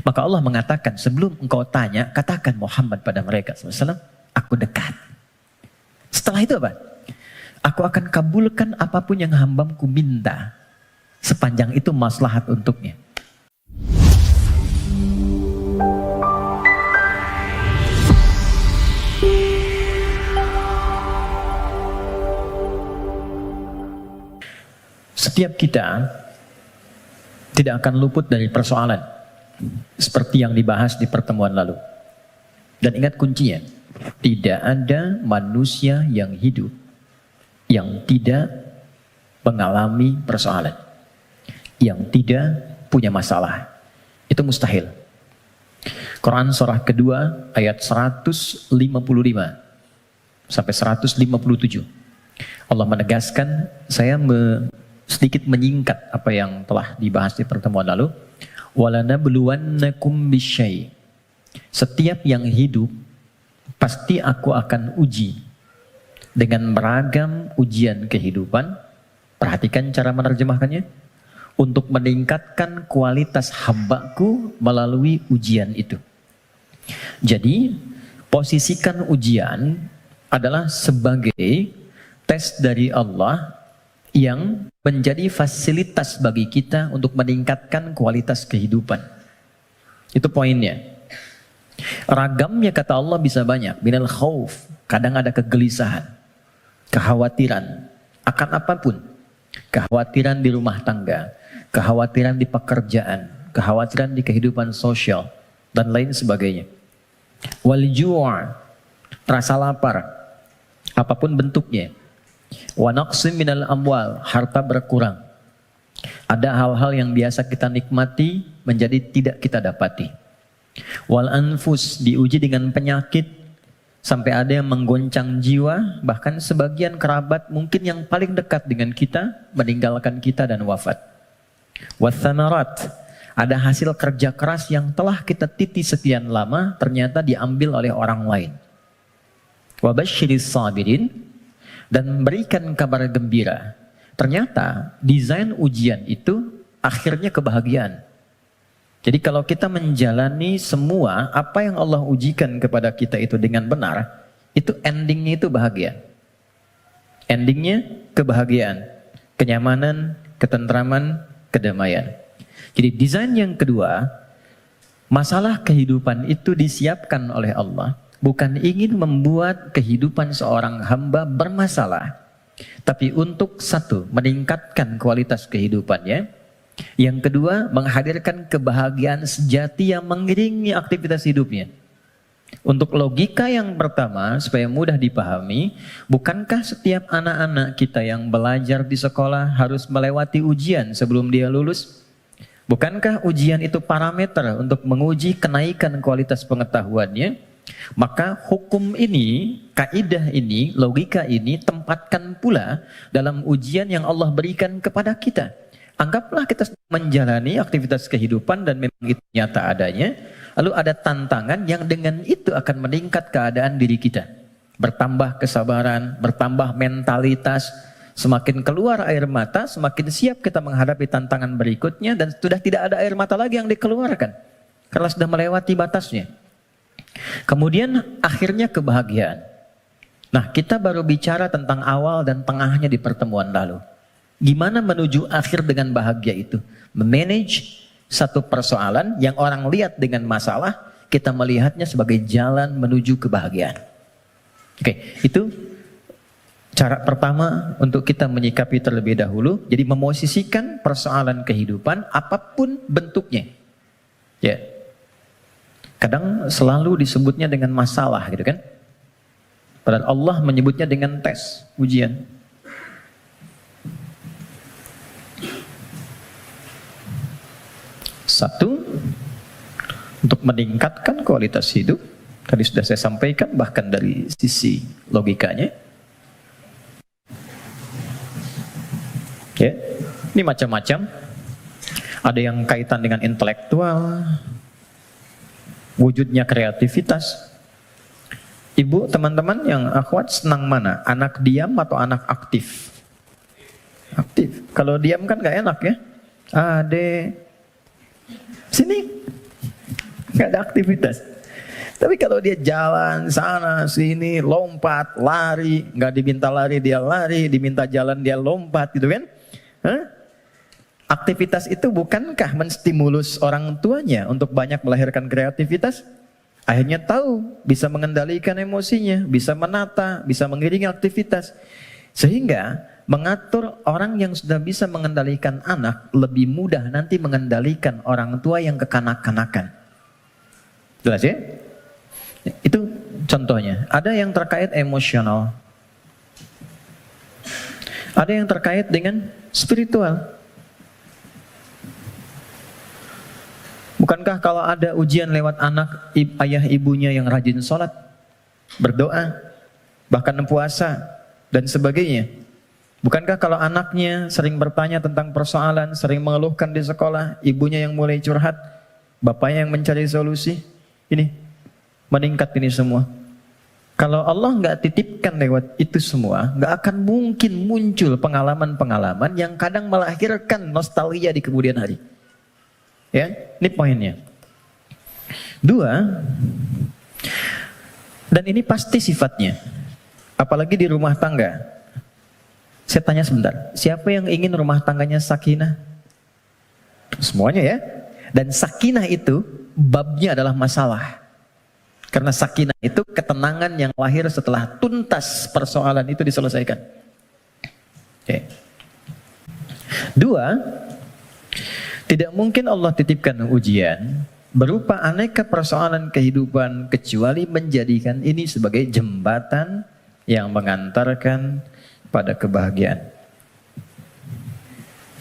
Maka Allah mengatakan, sebelum engkau tanya, katakan Muhammad pada mereka SAW, aku dekat. Setelah itu apa? Aku akan kabulkan apapun yang hambaku minta, sepanjang itu maslahat untuknya. Setiap kita tidak akan luput dari persoalan seperti yang dibahas di pertemuan lalu. Dan ingat kuncinya, tidak ada manusia yang hidup yang tidak mengalami persoalan, yang tidak punya masalah. Itu mustahil. Quran surah kedua ayat 155 sampai 157. Allah menegaskan, saya sedikit menyingkat apa yang telah dibahas di pertemuan lalu. Walanabluwannakum bisyai. Setiap yang hidup pasti aku akan uji dengan beragam ujian kehidupan. Perhatikan cara menerjemahkannya. Untuk meningkatkan kualitas hambaku melalui ujian itu. Jadi posisikan ujian adalah sebagai tes dari Allah yang menjadi fasilitas bagi kita untuk meningkatkan kualitas kehidupan. Itu poinnya. Ragamnya kata Allah bisa banyak. Minal khauf, kadang ada kegelisahan, kekhawatiran akan apapun. Kekhawatiran di rumah tangga, kekhawatiran di pekerjaan, kekhawatiran di kehidupan sosial, dan lain sebagainya. Wal ju', rasa lapar, apapun bentuknya. Wa naqsim minal amwal, harta berkurang. Ada hal-hal yang biasa kita nikmati menjadi tidak kita dapati. Wal anfus, diuji dengan penyakit sampai ada yang menggoncang jiwa, bahkan sebagian kerabat mungkin yang paling dekat dengan kita meninggalkan kita dan wafat. Wathamarat, ada hasil kerja keras yang telah kita titi sekian lama ternyata diambil oleh orang lain. Wabasyiris sabirin, dan berikan kabar gembira. Ternyata desain ujian itu akhirnya kebahagiaan. Jadi kalau kita menjalani semua apa yang Allah ujikan kepada kita itu dengan benar, itu endingnya itu bahagia. Endingnya kebahagiaan, kenyamanan, ketentraman, kedamaian. Jadi desain yang kedua, masalah kehidupan itu disiapkan oleh Allah. Bukan ingin membuat kehidupan seorang hamba bermasalah, tapi untuk satu, meningkatkan kualitas kehidupannya. Yang kedua, menghadirkan kebahagiaan sejati yang mengiringi aktivitas hidupnya. Untuk logika yang pertama, supaya mudah dipahami, bukankah setiap anak-anak kita yang belajar di sekolah harus melewati ujian sebelum dia lulus? Bukankah ujian itu parameter untuk menguji kenaikan kualitas pengetahuannya? Maka hukum ini, kaidah ini, logika ini tempatkan pula dalam ujian yang Allah berikan kepada kita. Anggaplah kita menjalani aktivitas kehidupan dan memang itu nyata adanya, lalu ada tantangan yang dengan itu akan meningkat keadaan diri kita. Bertambah kesabaran, bertambah mentalitas, semakin keluar air mata, semakin siap kita menghadapi tantangan berikutnya, dan sudah tidak ada air mata lagi yang dikeluarkan karena sudah melewati batasnya. Kemudian akhirnya kebahagiaan. Nah, kita baru bicara tentang awal dan tengahnya di pertemuan lalu. Gimana menuju akhir dengan bahagia itu? Memanage satu persoalan yang orang lihat dengan masalah, kita melihatnya sebagai jalan menuju kebahagiaan. Oke, itu cara pertama untuk kita menyikapi terlebih dahulu. Jadi memosisikan persoalan kehidupan apapun bentuknya. Ya. Kadang selalu disebutnya dengan masalah gitu kan. Padahal Allah menyebutnya dengan tes, ujian. Satu, untuk meningkatkan kualitas hidup. Tadi sudah saya sampaikan bahkan dari sisi logikanya. Ya, ini macam-macam. Ada yang kaitan dengan intelektual, wujudnya kreativitas. Ibu, teman-teman yang akhwat senang mana? Anak diam atau anak aktif? Aktif. Kalau diam kan gak enak ya. Ade, sini. nggak ada aktivitas. Tapi kalau dia jalan sana sini, lompat, lari, nggak diminta lari dia lari, diminta jalan dia lompat, gitu kan? Hah? Aktivitas itu bukankah menstimulus orang tuanya untuk banyak melahirkan kreativitas? Akhirnya tahu, bisa mengendalikan emosinya, bisa menata, bisa mengiringi aktivitas. Sehingga mengatur orang yang sudah bisa mengendalikan anak lebih mudah nanti mengendalikan orang tua yang kekanak-kanakan. Jelas ya? Itu contohnya. Ada yang terkait emosional. Ada yang terkait dengan spiritual. Bukankah kalau ada ujian lewat anak, ayah ibunya yang rajin sholat, berdoa, bahkan puasa, dan sebagainya. Bukankah kalau anaknya sering bertanya tentang persoalan, sering mengeluhkan di sekolah, ibunya yang mulai curhat, bapaknya yang mencari solusi, ini meningkat ini semua. Kalau Allah nggak titipkan lewat itu semua, nggak akan mungkin muncul pengalaman-pengalaman yang kadang melahirkan nostalgia di kemudian hari. Ya, ini poinnya. 2, dan ini pasti sifatnya, apalagi di rumah tangga. Saya tanya sebentar, siapa yang ingin rumah tangganya sakinah? Semuanya ya. Dan sakinah itu babnya adalah masalah. Karena sakinah itu ketenangan yang lahir setelah tuntas persoalan itu diselesaikan. Oke. 2, tidak mungkin Allah titipkan ujian berupa aneka persoalan kehidupan kecuali menjadikan ini sebagai jembatan yang mengantarkan pada kebahagiaan.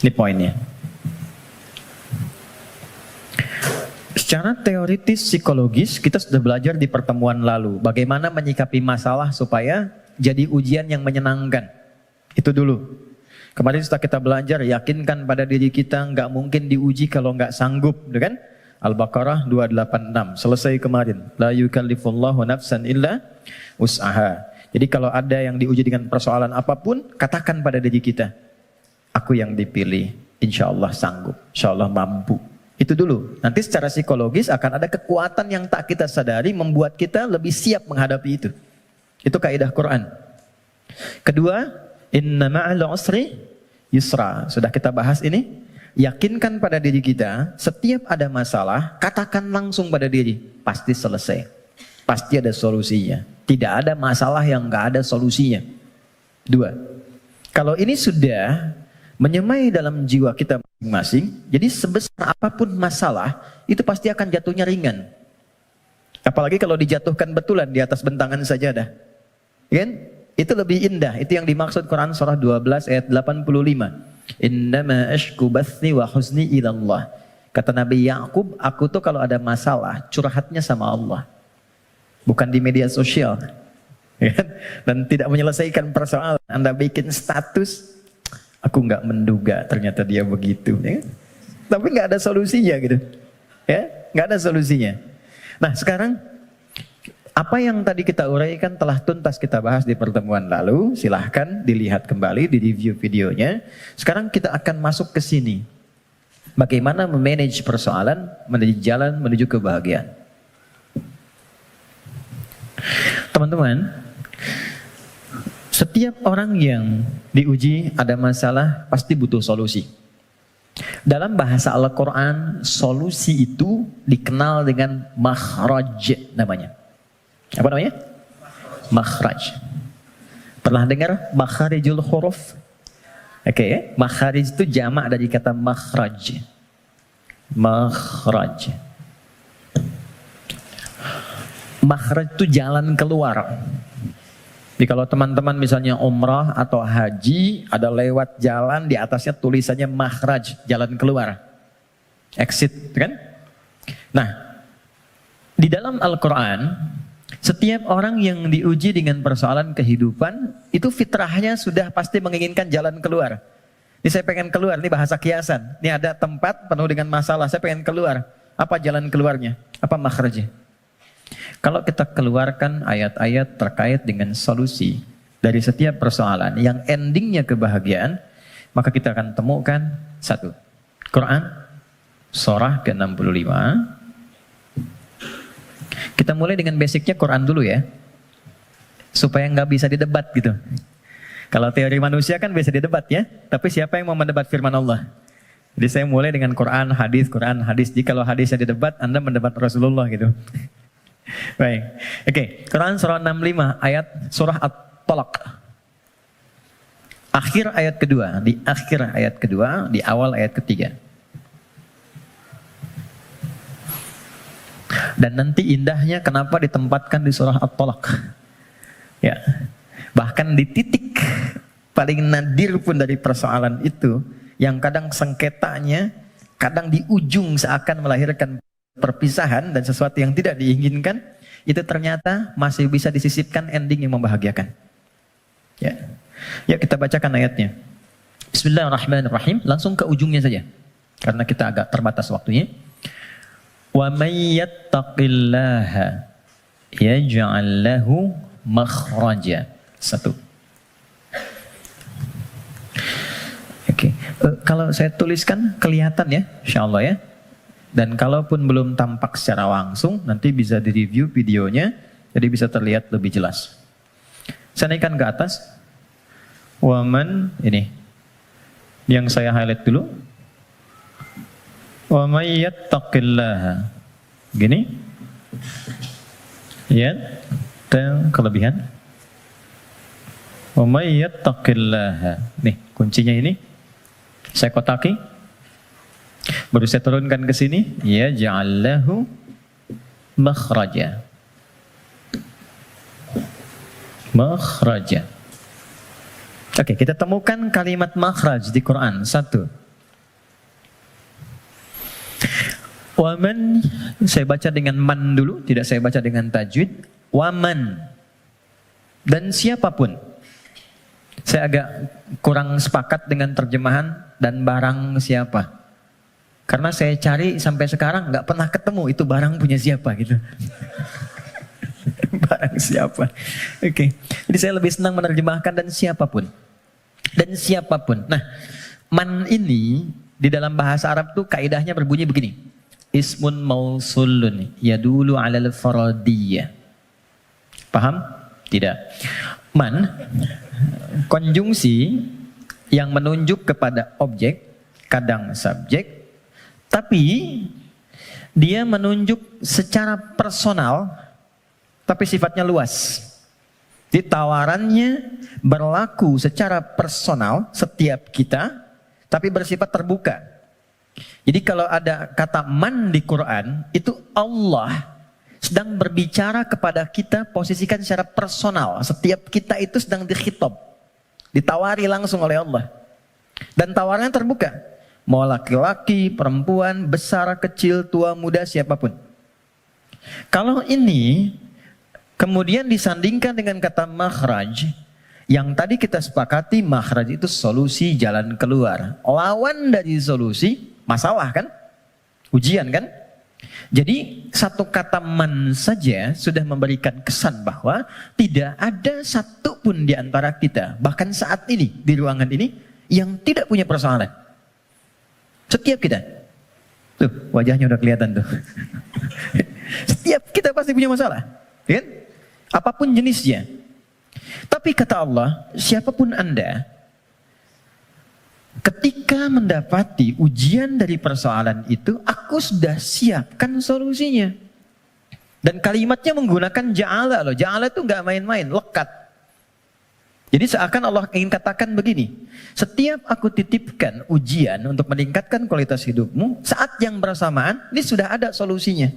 Ini poinnya. Secara teoritis psikologis kita sudah belajar di pertemuan lalu bagaimana menyikapi masalah supaya jadi ujian yang menyenangkan. Itu dulu. Kemarin setelah kita belajar, yakinkan pada diri kita nggak mungkin diuji kalau nggak sanggup, kan? Al-Baqarah 286, selesai kemarin. La yukallifullahu nafsan illa wus'aha. Jadi kalau ada yang diuji dengan persoalan apapun, katakan pada diri kita, aku yang dipilih, insya Allah sanggup, insya Allah mampu. Itu dulu. Nanti secara psikologis akan ada kekuatan yang tak kita sadari membuat kita lebih siap menghadapi itu. Itu kaidah Quran. Kedua, inna ma'al usri yusra. Sudah kita bahas ini. Yakinkan pada diri kita, setiap ada masalah, katakan langsung pada diri, pasti selesai. Pasti ada solusinya. Tidak ada masalah yang nggak ada solusinya. 2. Kalau ini sudah menyemai dalam jiwa kita masing-masing, jadi sebesar apapun masalah, itu pasti akan jatuhnya ringan. Apalagi kalau dijatuhkan betulan di atas bentangan sajadah. Kan? Itu lebih indah. Itu yang dimaksud Quran surah 12 ayat 85. Innama ashku bathi wa huzni ilallah. Kata Nabi Ya'qub, aku tuh kalau ada masalah curhatnya sama Allah. Bukan di media sosial. Dan tidak menyelesaikan persoalan. Anda bikin status, aku nggak menduga ternyata dia begitu. Ya? Tapi nggak ada solusinya gitu. Ya, nggak ada solusinya. Nah sekarang apa yang tadi kita uraikan telah tuntas kita bahas di pertemuan lalu. Silahkan dilihat kembali, di review videonya. Sekarang kita akan masuk ke sini. Bagaimana memanage persoalan menuju jalan menuju kebahagiaan. Teman-teman, setiap orang yang diuji ada masalah pasti butuh solusi. Dalam bahasa Al-Quran, solusi itu dikenal dengan makhraj namanya. Apa namanya? Makhraj. Pernah dengar makharijul huruf? Oke ya, makharij itu jamak dari kata makhraj. Makhraj. Makhraj itu jalan keluar. Jadi kalau teman-teman misalnya umrah atau haji, ada lewat jalan di atasnya tulisannya makhraj, jalan keluar. Exit, kan? Nah, di dalam Al-Quran, setiap orang yang diuji dengan persoalan kehidupan, itu fitrahnya sudah pasti menginginkan jalan keluar. Ini saya pengen keluar, ini bahasa kiasan. Ini ada tempat penuh dengan masalah, saya pengen keluar. Apa jalan keluarnya? Apa makhrajnya? Kalau kita keluarkan ayat-ayat terkait dengan solusi dari setiap persoalan yang endingnya kebahagiaan, maka kita akan temukan 1. Quran, surah ke-65, Kita mulai dengan basicnya Quran dulu ya. Supaya nggak bisa didebat gitu. Kalau teori manusia kan bisa didebat ya. Tapi siapa yang mau mendebat firman Allah? Jadi saya mulai dengan Quran, hadis. Jadi kalau hadisnya didebat, Anda mendebat Rasulullah gitu. Baik. Oke, Quran surah 65 ayat surah At-Talaq. Akhir ayat kedua, di akhir ayat kedua, di awal ayat ketiga. Dan nanti indahnya kenapa ditempatkan di surah At-Talaq. Ya. Bahkan di titik paling nadir pun dari persoalan itu, yang kadang sengketanya, kadang di ujung seakan melahirkan perpisahan dan sesuatu yang tidak diinginkan, itu ternyata masih bisa disisipkan ending yang membahagiakan. Ya. Ya, kita bacakan ayatnya. Bismillahirrahmanirrahim. Langsung ke ujungnya saja, karena kita agak terbatas waktunya. Wa may yattaqillaha yaj'al lahu makhraja. Satu. Oke. Kalau saya tuliskan kelihatan ya, insyaallah ya. Dan kalaupun belum tampak secara langsung, nanti bisa direview videonya, jadi bisa terlihat lebih jelas. Saya naikkan ke atas. Waman, ini yang saya highlight dulu. Wa may yattaqillaha. Gini. Ya, dan kelebihan. Wa may yattaqillaha. Nih, kuncinya ini. Saya kotaki. Baru saya turunkan ke sini, ya ja'allahu makhraja. Makhraja. Oke, kita temukan kalimat makhraj di Quran. Satu. Waman, saya baca dengan man dulu, tidak saya baca dengan tajwid. Waman. Dan siapapun. Saya agak kurang sepakat dengan terjemahan dan barang siapa. Karena saya cari sampai sekarang nggak pernah ketemu itu barang punya siapa gitu. Barang siapa. Oke. Jadi saya lebih senang menerjemahkan dan siapapun. Dan siapapun. Nah, man ini di dalam bahasa Arab tuh kaidahnya berbunyi begini. Ismun mausulun yadulu alal faradiyah. Paham? Tidak. Man, konjungsi yang menunjuk kepada objek, kadang subjek, tapi dia menunjuk secara personal, tapi sifatnya luas. Jadi tawarannya berlaku secara personal setiap kita, tapi bersifat terbuka. Jadi kalau ada kata man di Quran, itu Allah sedang berbicara kepada kita, posisikan secara personal. Setiap kita itu sedang dikhitab, ditawari langsung oleh Allah. Dan tawarannya terbuka. Mau laki-laki, perempuan, besar, kecil, tua, muda, siapapun. Kalau ini kemudian disandingkan dengan kata makhraj, yang tadi kita sepakati makhraj itu solusi, jalan keluar. Lawan dari solusi, masalah kan? Ujian kan? Jadi satu kata man saja sudah memberikan kesan bahwa tidak ada satu pun di antara kita, bahkan saat ini di ruangan ini, yang tidak punya persoalan. Setiap kita. Tuh, wajahnya udah kelihatan tuh. Setiap kita pasti punya masalah. Kan? Apapun jenisnya. Tapi kata Allah, siapapun Anda, ketika mendapati ujian dari persoalan itu, aku sudah siapkan solusinya. Dan kalimatnya menggunakan ja'ala loh. Ja'ala itu nggak main-main, lekat. Jadi seakan Allah ingin katakan begini, setiap aku titipkan ujian untuk meningkatkan kualitas hidupmu, saat yang bersamaan, ini sudah ada solusinya.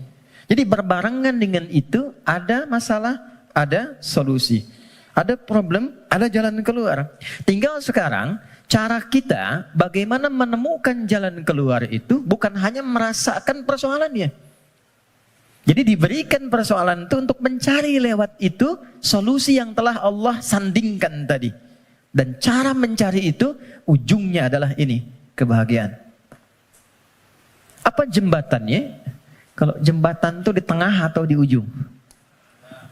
Jadi berbarengan dengan itu, ada masalah, ada solusi. Ada problem, ada jalan keluar. Tinggal sekarang, cara kita bagaimana menemukan jalan keluar itu bukan hanya merasakan persoalannya. Jadi diberikan persoalan itu untuk mencari lewat itu solusi yang telah Allah sandingkan tadi. Dan cara mencari itu ujungnya adalah ini, kebahagiaan. Apa jembatannya? Kalau jembatan itu di tengah atau di ujung?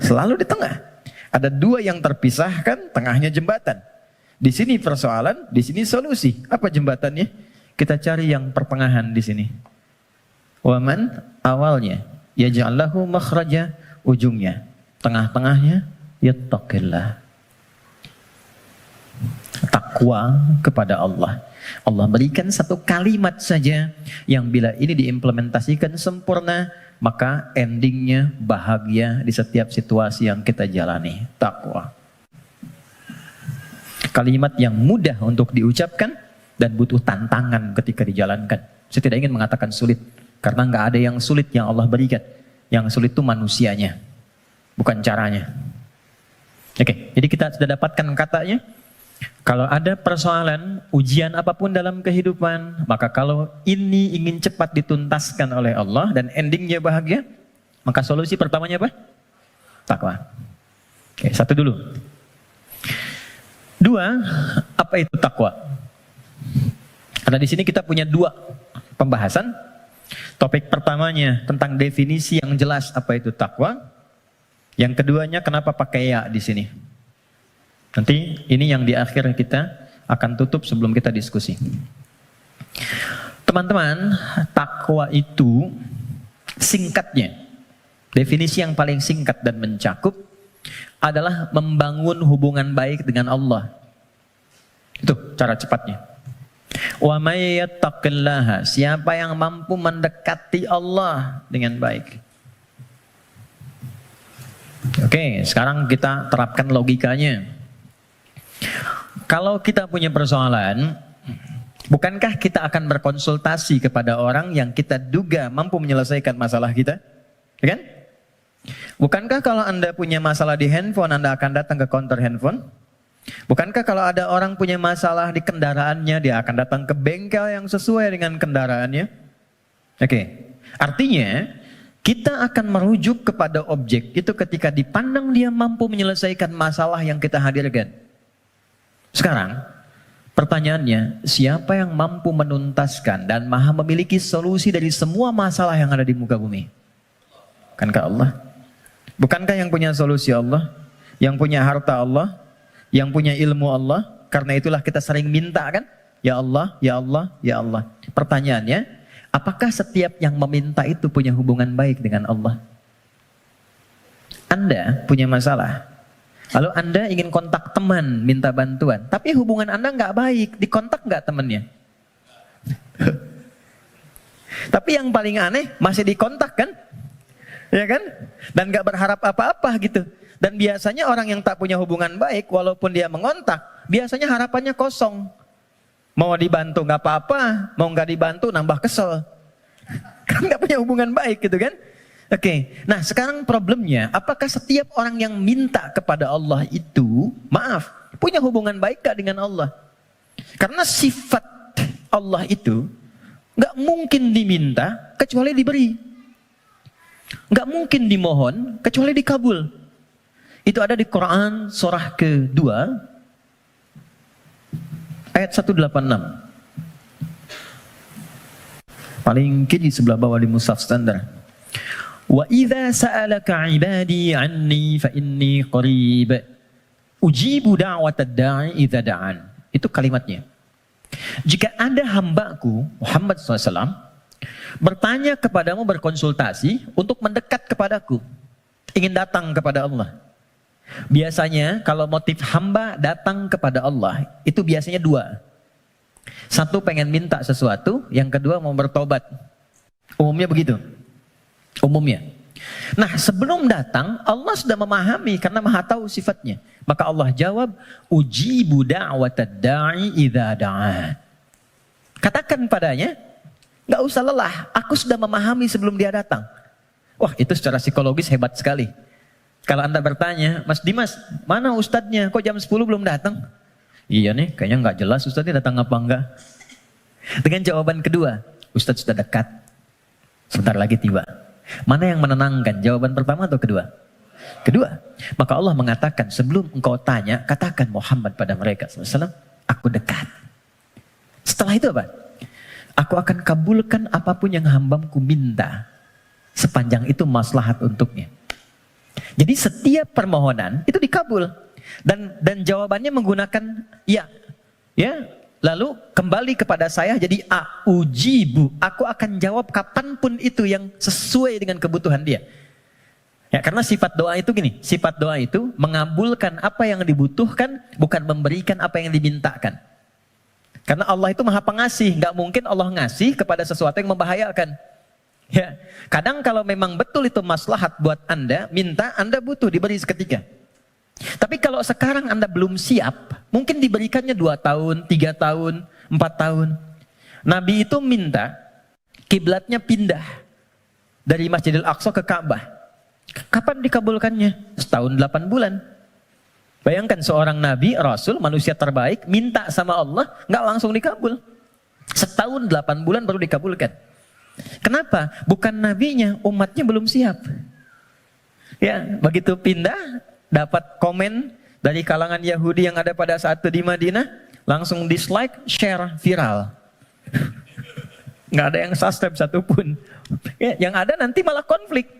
Selalu di tengah. Ada dua yang terpisahkan, tengahnya jembatan. Di sini persoalan, di sini solusi. Apa jembatannya? Kita cari yang pertengahan di sini. Waman awalnya yaj'allahu makhraja ujungnya, tengah-tengahnya yattaqillah. Takwa kepada Allah. Allah berikan satu kalimat saja yang bila ini diimplementasikan sempurna, maka endingnya bahagia di setiap situasi yang kita jalani. Takwa. Kalimat yang mudah untuk diucapkan dan butuh tantangan ketika dijalankan. Saya tidak ingin mengatakan sulit, karena nggak ada yang sulit yang Allah berikan. Yang sulit itu manusianya, bukan caranya. Oke, jadi kita sudah dapatkan katanya. Kalau ada persoalan, ujian apapun dalam kehidupan, maka kalau ini ingin cepat dituntaskan oleh Allah dan endingnya bahagia, maka solusi pertamanya apa? Takwa. Oke, satu dulu. Dua, apa itu takwa? Karena di sini kita punya dua pembahasan. Topik pertamanya tentang definisi yang jelas apa itu takwa. Yang keduanya kenapa pakai ya di sini. Nanti ini yang di akhir kita akan tutup sebelum kita diskusi. Teman-teman, takwa itu singkatnya, definisi yang paling singkat dan mencakup adalah membangun hubungan baik dengan Allah. Itu cara cepatnya. Wa may yattaqillaha, siapa yang mampu mendekati Allah dengan baik. Oke, sekarang kita terapkan logikanya. Kalau kita punya persoalan, bukankah kita akan berkonsultasi kepada orang yang kita duga mampu menyelesaikan masalah kita? Ya kan? Bukankah kalau Anda punya masalah di handphone, Anda akan datang ke counter handphone? Bukankah kalau ada orang punya masalah di kendaraannya, dia akan datang ke bengkel yang sesuai dengan kendaraannya? Oke, artinya kita akan merujuk kepada objek itu ketika dipandang dia mampu menyelesaikan masalah yang kita hadirkan. Sekarang, pertanyaannya, siapa yang mampu menuntaskan dan maha memiliki solusi dari semua masalah yang ada di muka bumi? Bukankah Allah? Bukankah yang punya solusi Allah? Yang punya harta Allah? Yang punya ilmu Allah? Karena itulah kita sering minta kan? Ya Allah, ya Allah, ya Allah. Pertanyaannya, apakah setiap yang meminta itu punya hubungan baik dengan Allah? Anda punya masalah. Lalu Anda ingin kontak teman, minta bantuan. Tapi hubungan Anda nggak baik, dikontak nggak temannya? Tapi yang paling aneh, masih dikontak kan? Ya kan? Dan nggak berharap apa-apa gitu. Dan biasanya orang yang tak punya hubungan baik, walaupun dia mengontak, biasanya harapannya kosong. Mau dibantu nggak apa-apa, mau nggak dibantu nambah kesel. Kan nggak punya hubungan baik gitu kan? Oke, nah sekarang problemnya, apakah setiap orang yang minta kepada Allah itu, maaf, punya hubungan baik gak dengan Allah? Karena sifat Allah itu gak mungkin diminta kecuali diberi. Gak mungkin dimohon kecuali dikabul. Itu ada di Quran surah kedua, ayat 186. Paling kiri sebelah bawah di mushaf standar. Wa idza sa'alaka 'ibadi 'anni fa inni qarib ujibu da'watad da'i idza da'an. Itu kalimatnya. Jika ada hambaku Muhammad SAW bertanya kepadamu, berkonsultasi untuk mendekat kepadaku, ingin datang kepada Allah. Biasanya kalau motif hamba datang kepada Allah itu biasanya dua. Satu pengen minta sesuatu, yang kedua mau bertobat. Umumnya begitu. Umumnya. Nah, sebelum datang Allah sudah memahami karena Maha tahu sifatnya. Maka Allah jawab, ujibu da'watad da'i idza da'an. Katakan padanya, enggak usah lelah, aku sudah memahami sebelum dia datang. Wah, itu secara psikologis hebat sekali. Kalau Anda bertanya, Mas Dimas, mana ustadznya? Kok jam 10 belum datang? Iya nih, kayaknya enggak jelas ustadznya datang apa enggak. Dengan jawaban kedua, ustadz sudah dekat, sebentar lagi tiba. Mana yang menenangkan? Jawaban pertama atau kedua? Kedua. Maka Allah mengatakan, sebelum engkau tanya, katakan Muhammad pada mereka SAW, aku dekat. Setelah itu apa? Aku akan kabulkan apapun yang hambaku minta, sepanjang itu maslahat untuknya. Jadi setiap permohonan itu dikabul. Dan jawabannya menggunakan ya. Ya. Lalu kembali kepada saya jadi ujibu. Aku akan jawab kapanpun itu yang sesuai dengan kebutuhan dia. Ya, karena sifat doa itu gini, sifat doa itu mengabulkan apa yang dibutuhkan, bukan memberikan apa yang dimintakan. Karena Allah itu maha pengasih, nggak mungkin Allah ngasih kepada sesuatu yang membahayakan. Ya, kadang kalau memang betul itu maslahat buat Anda, minta, Anda butuh diberi seketika. Tapi kalau sekarang Anda belum siap, mungkin diberikannya 2 tahun, 3 tahun, 4 tahun. Nabi itu minta kiblatnya pindah dari Masjidil Aqsa ke Ka'bah. Kapan dikabulkannya? Setahun 8 bulan. Bayangkan seorang nabi, rasul, manusia terbaik, minta sama Allah, nggak langsung dikabul. Setahun 8 bulan baru dikabulkan. Kenapa? Bukan nabinya, umatnya belum siap. Ya, begitu pindah, dapat komen dari kalangan Yahudi yang ada pada saat itu di Madinah, langsung dislike, share, viral. Nggak ada yang subscribe satupun. Ya, yang ada nanti malah konflik.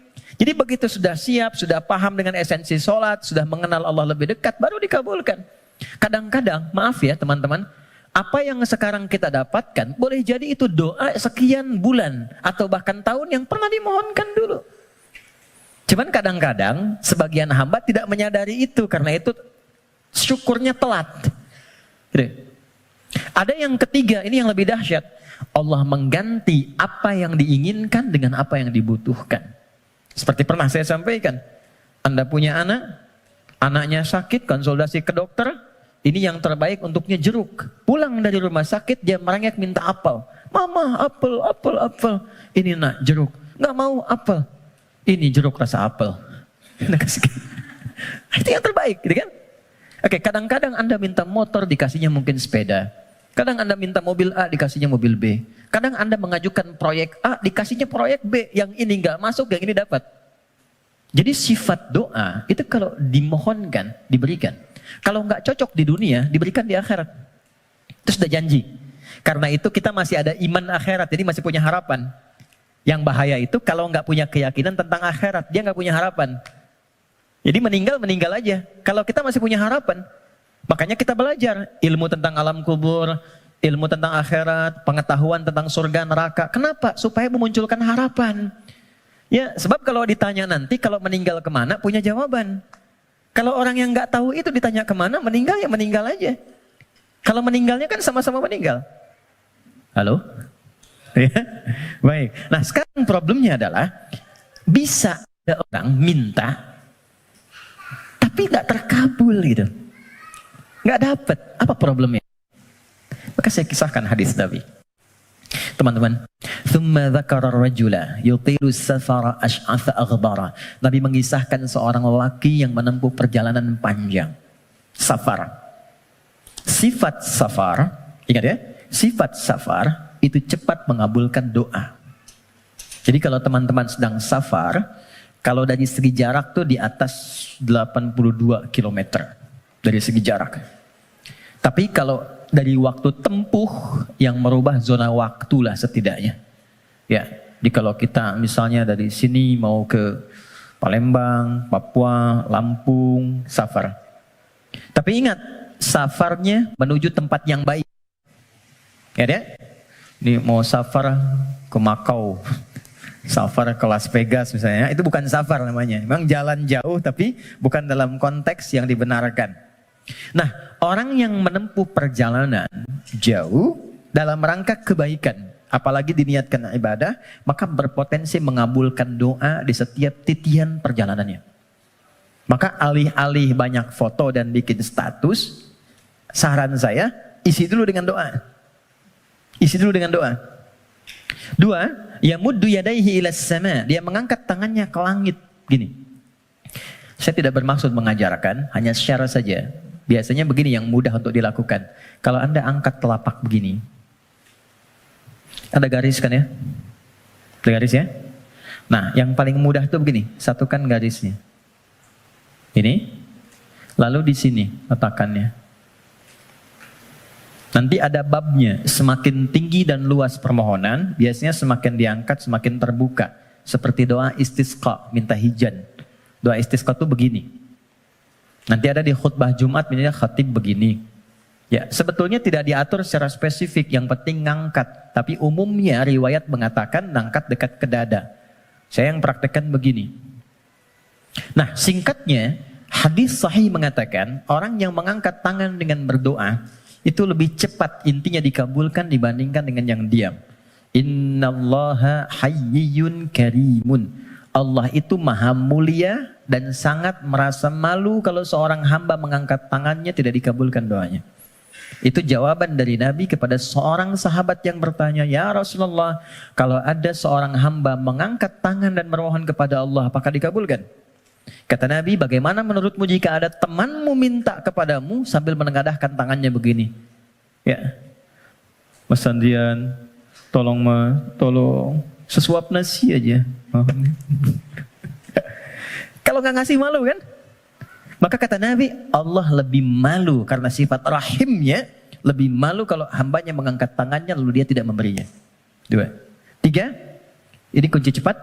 Jadi begitu sudah siap, sudah paham dengan esensi sholat, sudah mengenal Allah lebih dekat, baru dikabulkan. Kadang-kadang, maaf ya teman-teman, apa yang sekarang kita dapatkan, boleh jadi itu doa sekian bulan, atau bahkan tahun yang pernah dimohonkan dulu. Cuman kadang-kadang, sebagian hamba tidak menyadari itu, karena itu syukurnya telat. Gitu. Ada yang ketiga, ini yang lebih dahsyat. Allah mengganti apa yang diinginkan dengan apa yang dibutuhkan. Seperti pernah saya sampaikan, Anda punya anak, anaknya sakit, konsultasi ke dokter, ini yang terbaik untuknya jeruk. Pulang dari rumah sakit, dia merengek minta apel. Mama, apel, apel, apel. Ini nak, jeruk. Nggak mau apel. Ini jeruk rasa apel. Itu yang terbaik, gitu kan? Oke, kadang-kadang Anda minta motor, dikasihnya mungkin sepeda. Kadang Anda minta mobil A, dikasihnya mobil B. Kadang Anda mengajukan proyek A, dikasihnya proyek B. Yang ini nggak masuk, yang ini dapat. Jadi sifat doa, itu kalau dimohonkan, diberikan. Kalau nggak cocok di dunia, diberikan di akhirat. Itu sudah janji. Karena itu kita masih ada iman akhirat, jadi masih punya harapan. Yang bahaya itu kalau nggak punya keyakinan tentang akhirat, dia nggak punya harapan. Jadi meninggal aja. Kalau kita masih punya harapan, makanya kita belajar ilmu tentang alam kubur, ilmu tentang akhirat, pengetahuan tentang surga neraka. Kenapa? Supaya memunculkan harapan. Ya, sebab kalau ditanya nanti, kalau meninggal kemana, punya jawaban. Kalau orang yang nggak tahu itu ditanya kemana, meninggal ya meninggal aja. Kalau meninggalnya kan sama-sama meninggal. Halo? Ya, baik. Nah sekarang problemnya adalah, bisa ada orang minta, tapi nggak terkabul gitu. Nggak dapat. Apa problemnya? Maka saya kisahkan hadis Nabi. Teman-teman, thumma dzakara ar-rajula yutilu safara ash'atha aghbara. Nabi mengisahkan seorang lelaki yang menempuh perjalanan panjang. Safar. Sifat safar, ingat ya, sifat safar itu cepat mengabulkan doa. Jadi kalau teman-teman sedang safar, kalau dari segi jarak tuh di atas 82 km dari segi jarak. Tapi kalau dari waktu tempuh yang merubah zona waktu lah setidaknya. Ya, jadi kalau kita misalnya dari sini mau ke Palembang, Papua, Lampung, safar. Tapi ingat, safarnya menuju tempat yang baik. Ya, ini mau safar ke Makau, safar ke Las Vegas misalnya, itu bukan safar namanya. Memang jalan jauh tapi bukan dalam konteks yang dibenarkan. Nah, orang yang menempuh perjalanan jauh dalam rangka kebaikan, apalagi diniatkan ibadah, maka berpotensi mengabulkan doa di setiap titian perjalanannya. Maka alih-alih banyak foto dan bikin status, saran saya, isi dulu dengan doa. Isi dulu dengan doa. 2, yamuddu yadayhi ilas sama. Dia mengangkat tangannya ke langit. Gini. Saya tidak bermaksud mengajarkan, hanya share saja. Biasanya begini yang mudah untuk dilakukan. Kalau Anda angkat telapak begini. Ada garis kan ya? Ada garis ya? Nah, yang paling mudah itu begini. Satukan garisnya. Ini. Lalu di sini letakkannya. Nanti ada babnya, semakin tinggi dan luas permohonan, biasanya semakin diangkat, semakin terbuka. Seperti doa istisqa, minta hujan. Doa istisqa itu begini. Nanti ada di khutbah Jumat, misalnya khatib begini. Ya, sebetulnya tidak diatur secara spesifik, yang penting ngangkat. Tapi umumnya riwayat mengatakan ngangkat dekat ke dada. Saya yang praktekkan begini. Nah, singkatnya, hadis sahih mengatakan orang yang mengangkat tangan dengan berdoa itu lebih cepat intinya dikabulkan dibandingkan dengan yang diam. Innallaha hayyun karimun. Allah itu maha mulia dan sangat merasa malu kalau seorang hamba mengangkat tangannya tidak dikabulkan doanya. Itu jawaban dari Nabi kepada seorang sahabat yang bertanya, "Ya Rasulullah, kalau ada seorang hamba mengangkat tangan dan memohon kepada Allah, apakah dikabulkan?" Kata Nabi, "Bagaimana menurutmu jika ada temanmu minta kepadamu sambil menengadahkan tangannya begini? Ya, Mas Andrian, tolong sesuap nasi aja." Kalau nggak ngasih malu kan? Maka kata Nabi, Allah lebih malu karena sifat rahimnya, lebih malu kalau hambanya mengangkat tangannya lalu dia tidak memberinya. 2. 3, ini kunci cepat.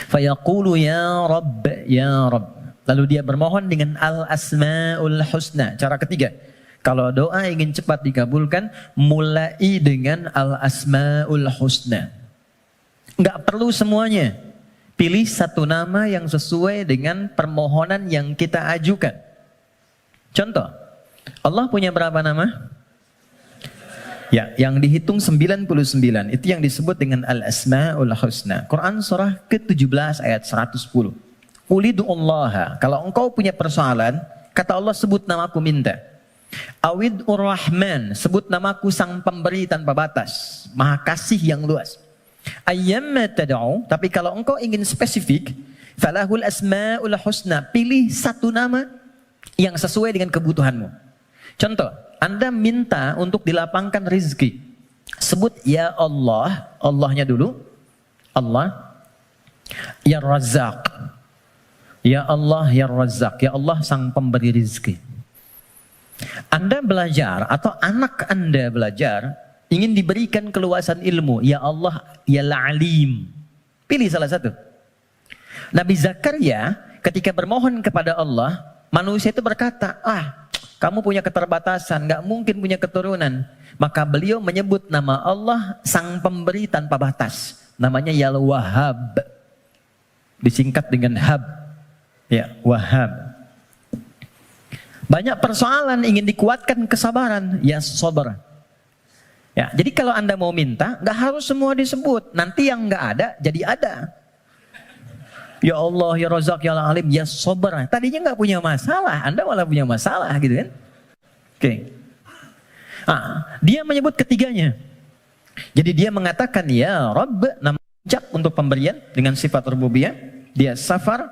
Fayaqulu ya Rabb, ya Rabb. Lalu dia bermohon dengan al-asma'ul husna. Cara ketiga, kalau doa ingin cepat dikabulkan, mulai dengan al-asma'ul husna. Enggak perlu semuanya. Pilih satu nama yang sesuai dengan permohonan yang kita ajukan. Contoh, Allah punya berapa nama? Ya, yang dihitung 99. Itu yang disebut dengan Al-Asma'ul Husna. Quran surah ke-17 ayat 110. Ulidu'ullaha. Kalau engkau punya persoalan, kata Allah sebut namaku minta. Awid'ur Rahman. Sebut namaku sang pemberi tanpa batas. Maha kasih yang luas. Ayyamma tad'u, tapi kalau engkau ingin spesifik, falahul asmaul husna, pilih satu nama yang sesuai dengan kebutuhanmu. Contoh, Anda minta untuk dilapangkan rezeki. Sebut ya Allah, Allahnya dulu. Allah. Ya Razzaq. Ya Allah, ya Razzaq. Ya Allah sang pemberi rezeki. Anda belajar atau anak Anda belajar, ingin diberikan keluasan ilmu. Ya Allah, ya Alim. Pilih salah satu. Nabi Zakaria ketika bermohon kepada Allah, manusia itu berkata, kamu punya keterbatasan, gak mungkin punya keturunan. Maka beliau menyebut nama Allah sang pemberi tanpa batas. Namanya Ya Wahhab. Disingkat dengan Hab. Ya, Wahhab. Banyak persoalan ingin dikuatkan kesabaran. Ya Sabar. Ya, jadi kalau Anda mau minta, nggak harus semua disebut. Nanti yang nggak ada, jadi ada. Ya Allah, ya Razak, ya Alim, ya Sabar. Tadinya nggak punya masalah, Anda malah punya masalah gitu kan? Oke. Dia menyebut ketiganya. Jadi dia mengatakan, ya Rabb, nama ucap untuk pemberian dengan sifat rububiyah. Dia safar,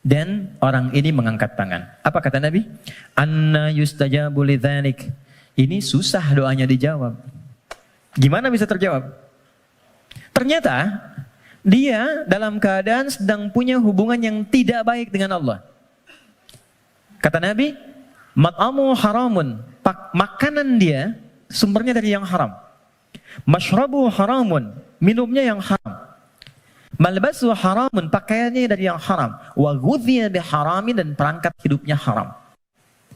dan orang ini mengangkat tangan. Apa kata Nabi? Anna yustajabu lidzalik. Ini susah doanya dijawab. Gimana bisa terjawab? Ternyata dia dalam keadaan sedang punya hubungan yang tidak baik dengan Allah. Kata Nabi, mat'amu haramun. Makanan dia sumbernya dari yang haram. Mashrabu haramun. Minumnya yang haram. Malbasu haramun. Pakaiannya dari yang haram. Wa ghudhiya biharamin, dan perangkat hidupnya haram.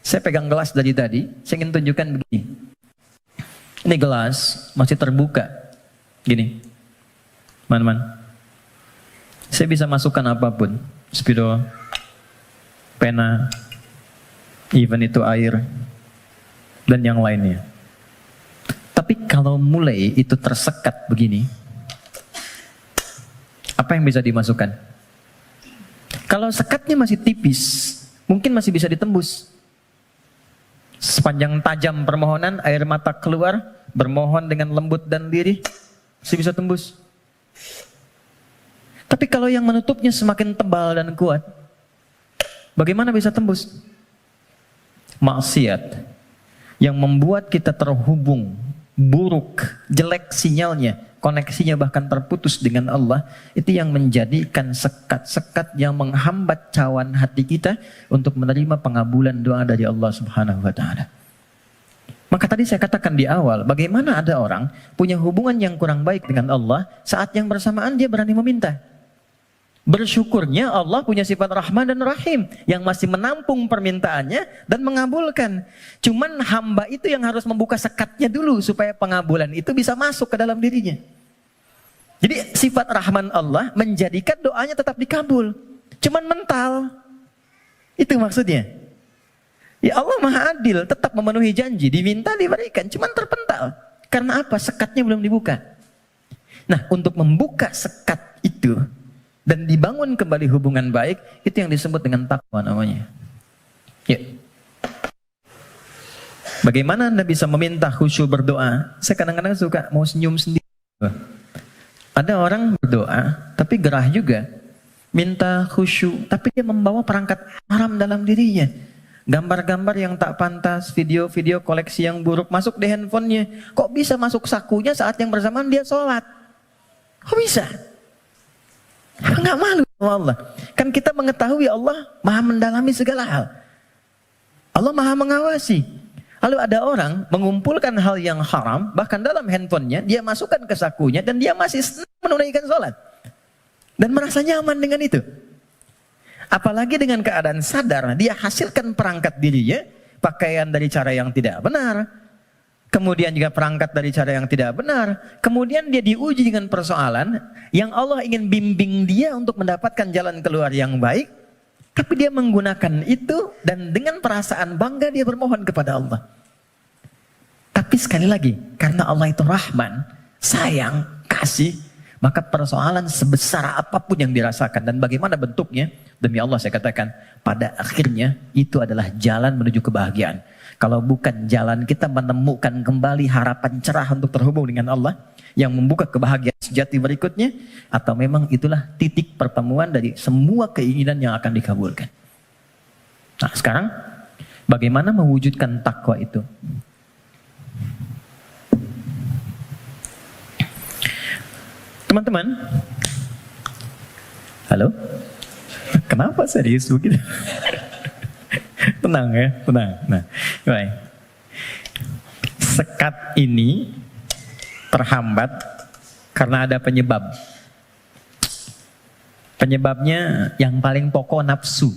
Saya pegang gelas dari tadi, saya ingin tunjukkan begini. Ini gelas masih terbuka. Gini. Man. Saya bisa masukkan apapun. Spidol, pena, even itu air, dan yang lainnya. Tapi kalau mulai itu tersekat begini, apa yang bisa dimasukkan? Kalau sekatnya masih tipis, mungkin masih bisa ditembus. Sepanjang tajam permohonan, air mata keluar, bermohon dengan lembut dan lirih, masih bisa tembus. Tapi kalau yang menutupnya semakin tebal dan kuat, bagaimana bisa tembus? Maksiat yang membuat kita terhubung, buruk, jelek sinyalnya, koneksinya bahkan terputus dengan Allah, itu yang menjadikan sekat-sekat yang menghambat cawan hati kita untuk menerima pengabulan doa dari Allah Subhanahu wa taala. Maka tadi saya katakan di awal, bagaimana ada orang punya hubungan yang kurang baik dengan Allah, saat yang bersamaan dia berani meminta. Bersyukurnya Allah punya sifat Rahman dan Rahim yang masih menampung permintaannya dan mengabulkan. Cuman hamba itu yang harus membuka sekatnya dulu supaya pengabulan itu bisa masuk ke dalam dirinya. Jadi sifat Rahman Allah menjadikan doanya tetap dikabul. Cuman mental. Itu maksudnya. Ya Allah Maha Adil, tetap memenuhi janji, diminta diberikan, cuman terpental. Karena apa? Sekatnya belum dibuka. Nah, untuk membuka sekat itu dan dibangun kembali hubungan baik, itu yang disebut dengan takwa namanya. Ya. Bagaimana Anda bisa meminta khusyuk berdoa? Saya kadang-kadang suka mau senyum sendiri. Ada orang berdoa, tapi gerah juga. Minta khusyuk, tapi dia membawa perangkat haram dalam dirinya. Gambar-gambar yang tak pantas, video-video koleksi yang buruk masuk di handphonenya. Kok bisa masuk sakunya saat yang bersamaan dia sholat? Kok bisa? Enggak malu sama Allah. Kan kita mengetahui Allah Maha mendalami segala hal. Allah Maha mengawasi. Lalu ada orang mengumpulkan hal yang haram, bahkan dalam handphonenya, dia masukkan ke sakunya, dan dia masih menunaikan sholat. Dan merasa nyaman dengan itu. Apalagi dengan keadaan sadar, dia hasilkan perangkat dirinya, pakaian dari cara yang tidak benar, kemudian juga perangkat dari cara yang tidak benar, kemudian dia diuji dengan persoalan yang Allah ingin bimbing dia untuk mendapatkan jalan keluar yang baik, tapi dia menggunakan itu dan dengan perasaan bangga dia bermohon kepada Allah. Tapi sekali lagi, karena Allah itu Rahman, sayang, kasih, maka persoalan sebesar apapun yang dirasakan dan bagaimana bentuknya, demi Allah saya katakan, pada akhirnya itu adalah jalan menuju kebahagiaan. Kalau bukan jalan kita menemukan kembali harapan cerah untuk terhubung dengan Allah yang membuka kebahagiaan sejati berikutnya, atau memang itulah titik pertemuan dari semua keinginan yang akan dikabulkan. Nah sekarang bagaimana mewujudkan takwa itu? Teman-teman, halo? Kenapa serius begitu? Tenang ya, tenang. Nah, baik. Sekat ini terhambat karena ada penyebab. Penyebabnya yang paling pokok nafsu.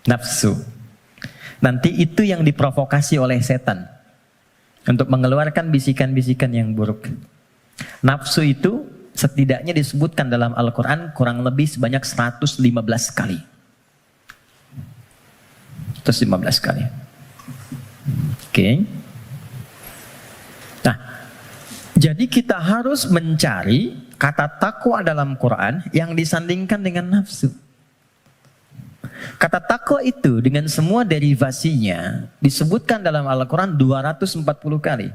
Nafsu. Nanti itu yang diprovokasi oleh setan untuk mengeluarkan bisikan-bisikan yang buruk. Nafsu itu setidaknya disebutkan dalam Al-Quran kurang lebih sebanyak 115 kali. 115 kali. Oke. Nah, jadi kita harus mencari kata takwa dalam Quran yang disandingkan dengan nafsu. Kata takwa itu dengan semua derivasinya disebutkan dalam Al-Quran 240 kali.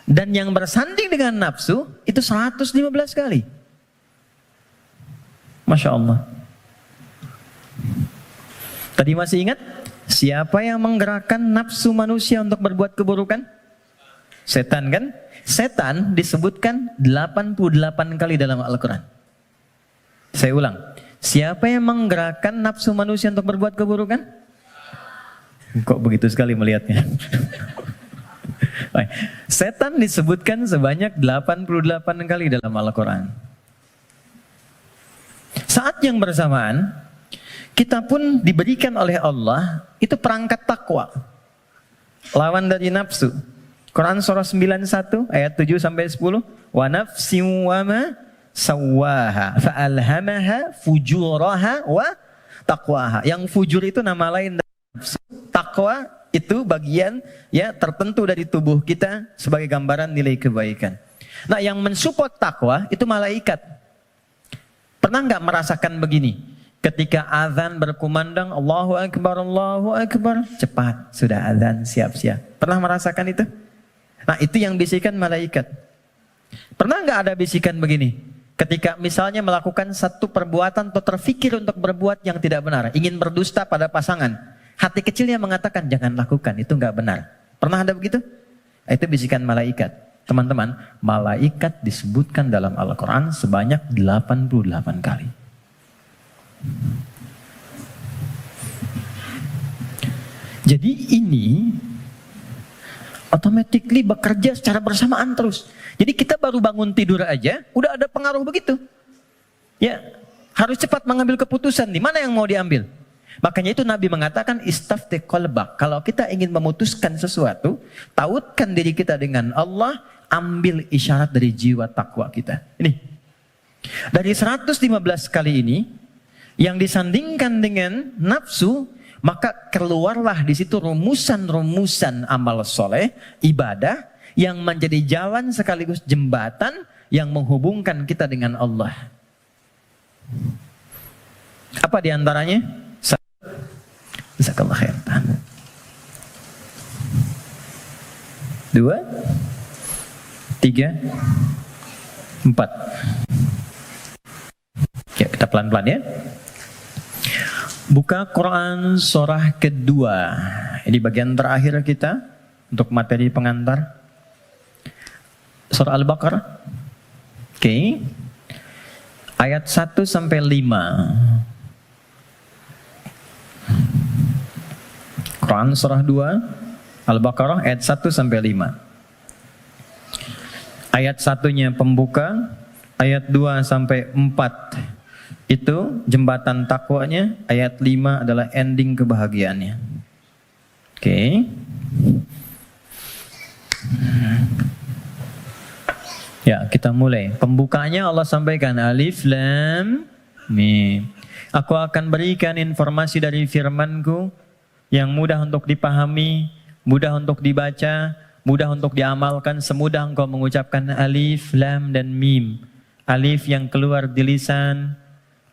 Dan yang bersanding dengan nafsu itu 115 kali. Masya Allah. Tadi masih ingat? Siapa yang menggerakkan nafsu manusia untuk berbuat keburukan? Setan kan? Setan disebutkan 88 kali dalam Al-Quran. Saya ulang. Siapa yang menggerakkan nafsu manusia untuk berbuat keburukan? Kok begitu sekali melihatnya? Setan disebutkan sebanyak 88 kali dalam Al-Quran. Saat yang bersamaan, kita pun diberikan oleh Allah itu perangkat takwa. Lawan dari nafsu. Quran surah 91 ayat 7 sampai 10. Wa nafsin wa ma sawwaha fa'alhamaha fujuraha wa taqwaha. Yang fujur itu nama lain dari nafsu. Takwa itu bagian ya tertentu dari tubuh kita sebagai gambaran nilai kebaikan. Nah, yang mensupport takwa itu malaikat. Pernah nggak merasakan begini? Ketika azan berkumandang Allahu Akbar, cepat sudah azan, siap-siap. Pernah merasakan itu? Nah, itu yang bisikan malaikat. Pernah nggak ada bisikan begini? Ketika misalnya melakukan satu perbuatan atau terfikir untuk berbuat yang tidak benar, ingin berdusta pada pasangan. Hati kecilnya mengatakan jangan lakukan, itu nggak benar. Pernah ada begitu? Itu bisikan malaikat. Teman-teman, malaikat disebutkan dalam Al-Quran sebanyak 88 kali. Jadi ini automatically bekerja secara bersamaan terus. Jadi kita baru bangun tidur aja, udah ada pengaruh begitu. Ya, harus cepat mengambil keputusan. Di mana yang mau diambil? Makanya itu Nabi mengatakan istafti qalbak. Kalau kita ingin memutuskan sesuatu, tautkan diri kita dengan Allah, ambil isyarat dari jiwa takwa kita. Ini. Dari 115 kali ini, yang disandingkan dengan nafsu, maka keluarlah di situ rumusan-rumusan amal soleh, ibadah yang menjadi jalan sekaligus jembatan yang menghubungkan kita dengan Allah. Apa diantaranya? Jazakallah khair. 2, 3, 4. Ya, kita pelan-pelan ya. Buka Quran surah kedua. Ini bagian terakhir kita untuk materi pengantar. Surah Al-Baqarah. Oke. Ayat 1 sampai 5. Quran surah 2 Al-Baqarah ayat 1 sampai 5. Ayat 1-nya pembuka, ayat 2 sampai 4 itu jembatan takwanya, ayat 5 adalah ending kebahagiaannya. Oke. Ya, kita mulai. Pembukanya Allah sampaikan Alif Lam Mim. Aku akan berikan informasi dari firman-Ku yang mudah untuk dipahami, mudah untuk dibaca, mudah untuk diamalkan, semudah engkau mengucapkan alif, lam, dan mim. Alif yang keluar di lisan,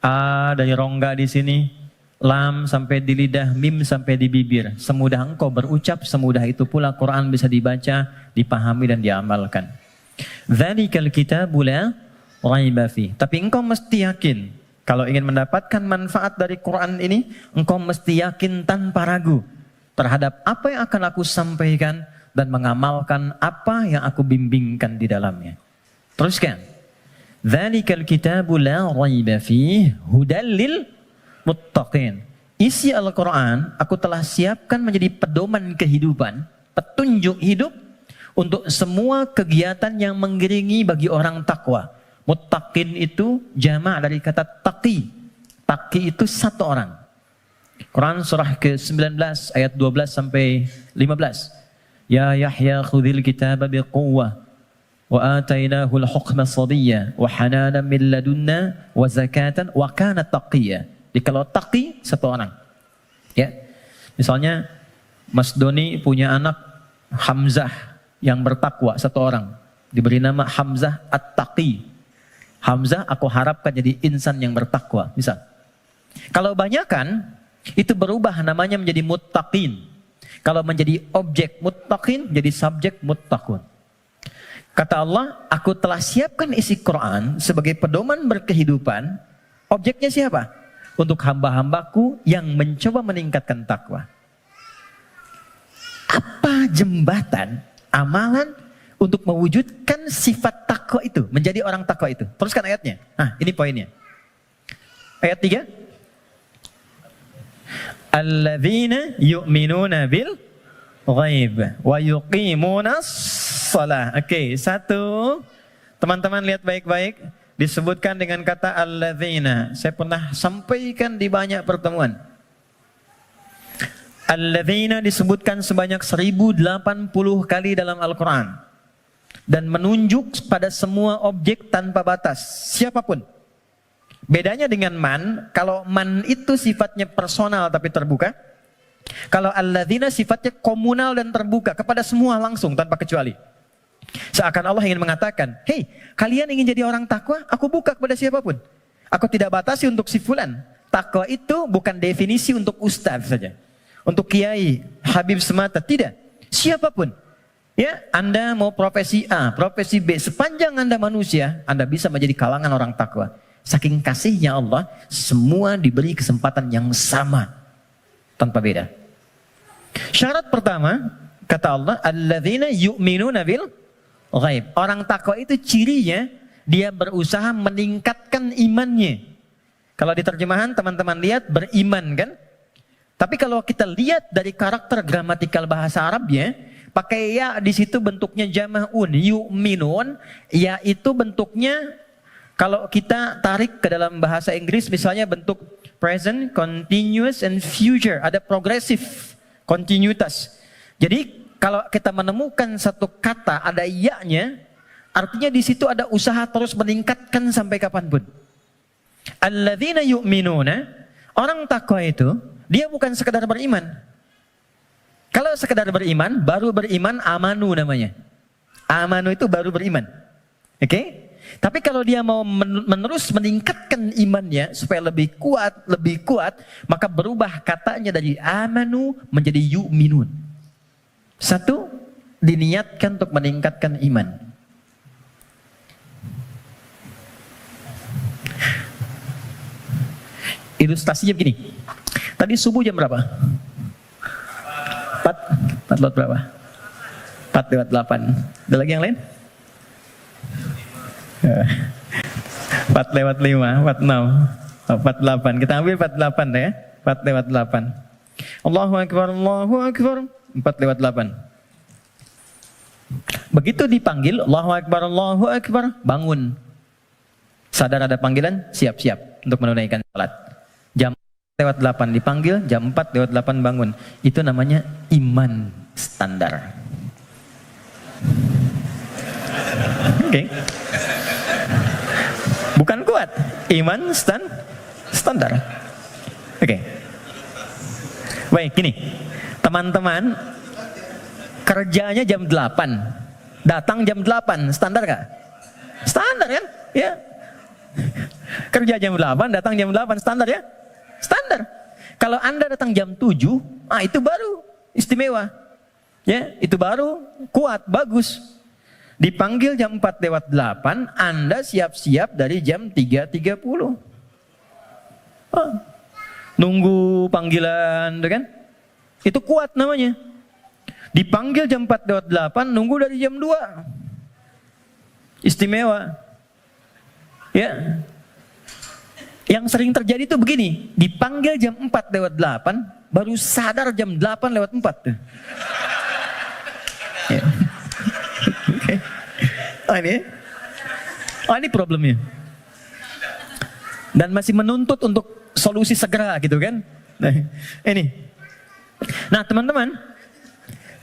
a dari rongga di sini, lam sampai di lidah, mim sampai di bibir. Semudah engkau berucap, semudah itu pula Quran bisa dibaca, dipahami, dan diamalkan. Dzalikal kitabu la raiba fi. Tapi engkau mesti yakin, kalau ingin mendapatkan manfaat dari Quran ini, engkau mesti yakin tanpa ragu terhadap apa yang akan aku sampaikan dan mengamalkan apa yang aku bimbingkan di dalamnya. Teruskan. Dzalikal kitabu la raiba fihi hudal lil muttaqin. Isi Al-Quran aku telah siapkan menjadi pedoman kehidupan, petunjuk hidup untuk semua kegiatan yang mengiringi bagi orang takwa. Muttaqin itu jamak dari kata taqi. Taqi itu satu orang. Quran surah ke-19 ayat 12 sampai 15. Ya Yahya khudhil kitaba biquwwah wa atainahu al-hukma sabiyya wa hananan min ladunna wa zakatan wa kana taqiyya. Jadi kalau taqi satu orang. Ya. Misalnya Mas Doni punya anak Hamzah yang bertakwa satu orang. Diberi nama Hamzah At-Taqi. Hamzah aku harapkan jadi insan yang bertakwa, misal. Kalau banyakan, itu berubah namanya menjadi muttaqin. Kalau menjadi objek muttaqin, jadi subjek muttaqun. Kata Allah, aku telah siapkan isi Quran sebagai pedoman berkehidupan. Objeknya siapa? Untuk hamba-hambaku yang mencoba meningkatkan takwa. Apa jembatan, amalan, untuk mewujudkan sifat takwa itu, menjadi orang takwa itu? Teruskan ayatnya. Nah, ini poinnya. Ayat 3. Alladzina yu'minuna bil ghaib wa yuqimunas shalah. Oke, satu. Teman-teman lihat baik-baik. Disebutkan dengan kata alladzina. Saya pernah sampaikan di banyak pertemuan. Alladzina disebutkan sebanyak 1080 kali dalam Al-Quran. Dan menunjuk pada semua objek tanpa batas, siapapun. Bedanya dengan man, kalau man itu sifatnya personal tapi terbuka. Kalau alladzina sifatnya komunal dan terbuka kepada semua langsung tanpa kecuali. Seakan Allah ingin mengatakan, hei, kalian ingin jadi orang takwa, aku buka kepada siapapun. Aku tidak batasi untuk si fulan. Takwa itu bukan definisi untuk ustaz saja, untuk kiai, habib semata, tidak. Siapapun. Ya, Anda mau profesi A, profesi B, sepanjang Anda manusia, Anda bisa menjadi kalangan orang takwa. Saking kasihnya Allah, semua diberi kesempatan yang sama, tanpa beda. Syarat pertama, kata Allah, alladzina yu'minuna bil ghaib. Orang takwa itu cirinya, dia berusaha meningkatkan imannya. Kalau di terjemahan teman-teman lihat beriman kan? Tapi kalau kita lihat dari karakter gramatikal bahasa Arabnya, pakai ya di situ bentuknya jama'un, yu'minun, ya itu bentuknya kalau kita tarik ke dalam bahasa Inggris misalnya bentuk present, continuous, and future, ada progresif, kontinuitas. Jadi kalau kita menemukan satu kata ada ya-nya, artinya di situ ada usaha terus meningkatkan sampai kapanpun. Alladzina yu'minuna, orang takwa itu dia bukan sekedar beriman. Kalau sekedar beriman, baru beriman amanu namanya. Amanu itu baru beriman. Oke? Tapi kalau dia mau menerus meningkatkan imannya supaya lebih kuat, maka berubah katanya dari amanu menjadi yu'minun. Satu, diniatkan untuk meningkatkan iman. Ilustrasinya begini. Tadi subuh jam berapa? 4 lewat berapa? 4 lewat 8. Ada lagi yang lain? 4 lewat 5, 4 6, 4 8. Kita ambil 4 8 ya. 4 lewat 8. Allahu Akbar, Allahu Akbar. 4 lewat 8. Begitu dipanggil Allahu Akbar, Allahu Akbar, bangun. Sadar ada panggilan, siap-siap untuk menunaikan salat. Jam 4 lewat 8 dipanggil, jam 4 lewat 8 bangun. Itu namanya iman standar. Oke. Bukan kuat, iman standar. Oke. Baik, gini. Teman-teman kerjanya jam 8. Datang jam 8, standar gak? Standar kan? Ya. Kerja jam 8, datang jam 8, standar ya? Standar. Kalau Anda datang jam 7, itu baru istimewa. Ya, itu baru kuat, bagus. Dipanggil jam 4 lewat 8, Anda siap-siap dari jam 3.30. Nunggu panggilan, kan? Itu kuat namanya. Dipanggil jam 4 lewat 8, nunggu dari jam 2. Istimewa. Ya. Yang sering terjadi itu begini, dipanggil jam 4 lewat 8, baru sadar jam 8 lewat 4. Ya. Okay. Ini problemnya. Dan masih menuntut untuk solusi segera gitu kan. Nah, ini. Nah teman-teman,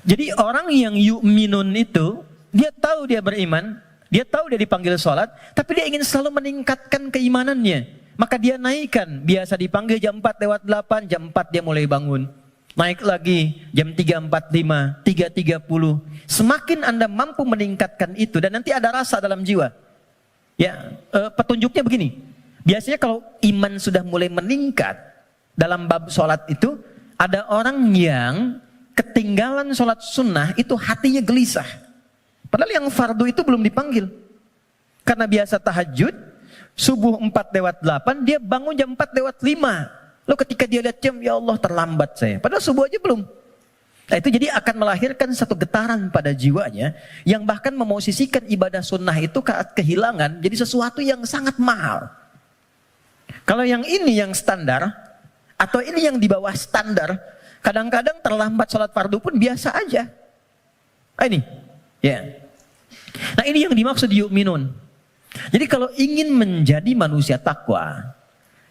jadi orang yang yu'minun itu, dia tahu dia beriman, dia tahu dia dipanggil sholat, tapi dia ingin selalu meningkatkan keimanannya. Maka dia naikkan, biasa dipanggil jam 4 lewat 8, jam 4 dia mulai bangun. Naik lagi jam 3.45, 3.30. Semakin Anda mampu meningkatkan itu dan nanti ada rasa dalam jiwa. Ya, petunjuknya begini. Biasanya kalau iman sudah mulai meningkat dalam bab sholat itu, ada orang yang ketinggalan sholat sunnah itu hatinya gelisah. Padahal yang fardu itu belum dipanggil. Karena biasa tahajud, subuh 4 lewat 8, dia bangun jam 4 lewat 5. Lalu ketika dia lihat jam, ya Allah terlambat saya. Padahal subuh aja belum. Nah itu jadi akan melahirkan satu getaran pada jiwanya, yang bahkan memosisikan ibadah sunnah itu kehilangan, jadi sesuatu yang sangat mahal. Kalau yang ini yang standar, atau ini yang di bawah standar, kadang-kadang terlambat sholat fardu pun biasa aja. Ini, ya. Nah ini yang dimaksud yu'minun. Jadi kalau ingin menjadi manusia takwa,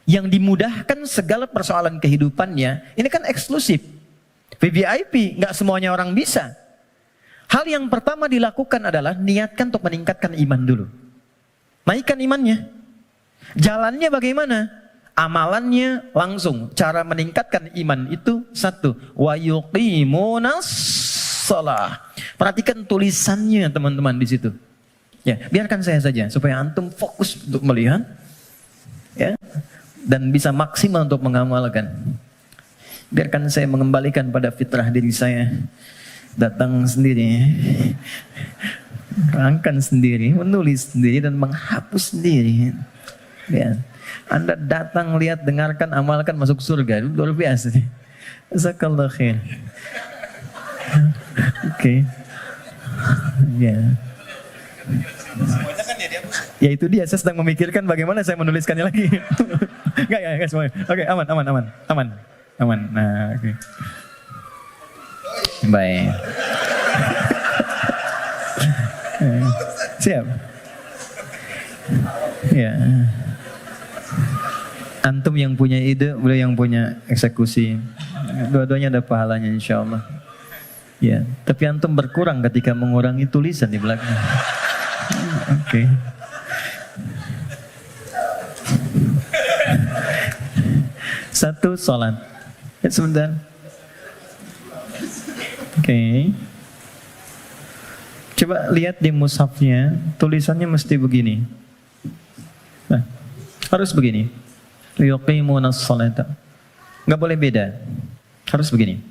yang dimudahkan segala persoalan kehidupannya, ini kan eksklusif. VVIP, nggak semuanya orang bisa. Hal yang pertama dilakukan adalah niatkan untuk meningkatkan iman dulu. Naikkan imannya. Jalannya bagaimana? Amalannya langsung. Cara meningkatkan iman itu satu, wa yuqimunas shalah. Perhatikan tulisannya teman-teman di situ. Ya, biarkan saya saja supaya antum fokus untuk melihat, ya, dan bisa maksimal untuk mengamalkan. Biarkan saya mengembalikan pada fitrah diri saya. Datang sendiri, rangkan sendiri, menulis sendiri dan menghapus sendiri. Ya. Anda datang, lihat, dengarkan, amalkan, masuk surga. Luar biasa. Jazakallahu khair. Oke. Ya. Ya itu dia, saya sedang memikirkan bagaimana saya menuliskannya lagi. Enggak semuanya. Oke, aman. Nah, oke. Baik. Siap. Ya. Antum yang punya ide, beliau yang punya eksekusi. Dua-duanya ada pahalanya insya Allah. Ya, tapi antum berkurang ketika mengurangi tulisan di belakang. Oke. Satu sholat. Ya, sebentar. Oke. Coba lihat di mushafnya, tulisannya mesti begini. Nah, harus begini. Yuqimunas sholata. Nggak boleh beda. Harus begini.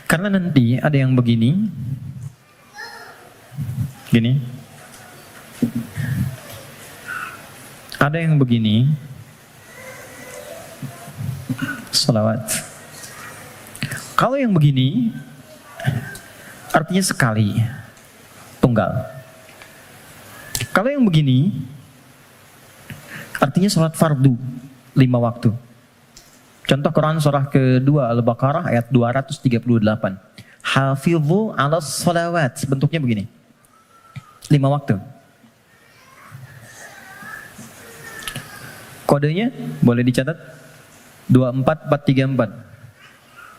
Karena nanti ada yang begini. Gini. Ada yang begini. Salawat. Kalau yang begini artinya sekali, tunggal. Kalau yang begini artinya salat fardu 5 waktu. Contoh Quran surah kedua Al-Baqarah ayat 238. Hafidhu 'alas salawat. Bentuknya begini. 5 waktu. Kodenya boleh dicatat 24434.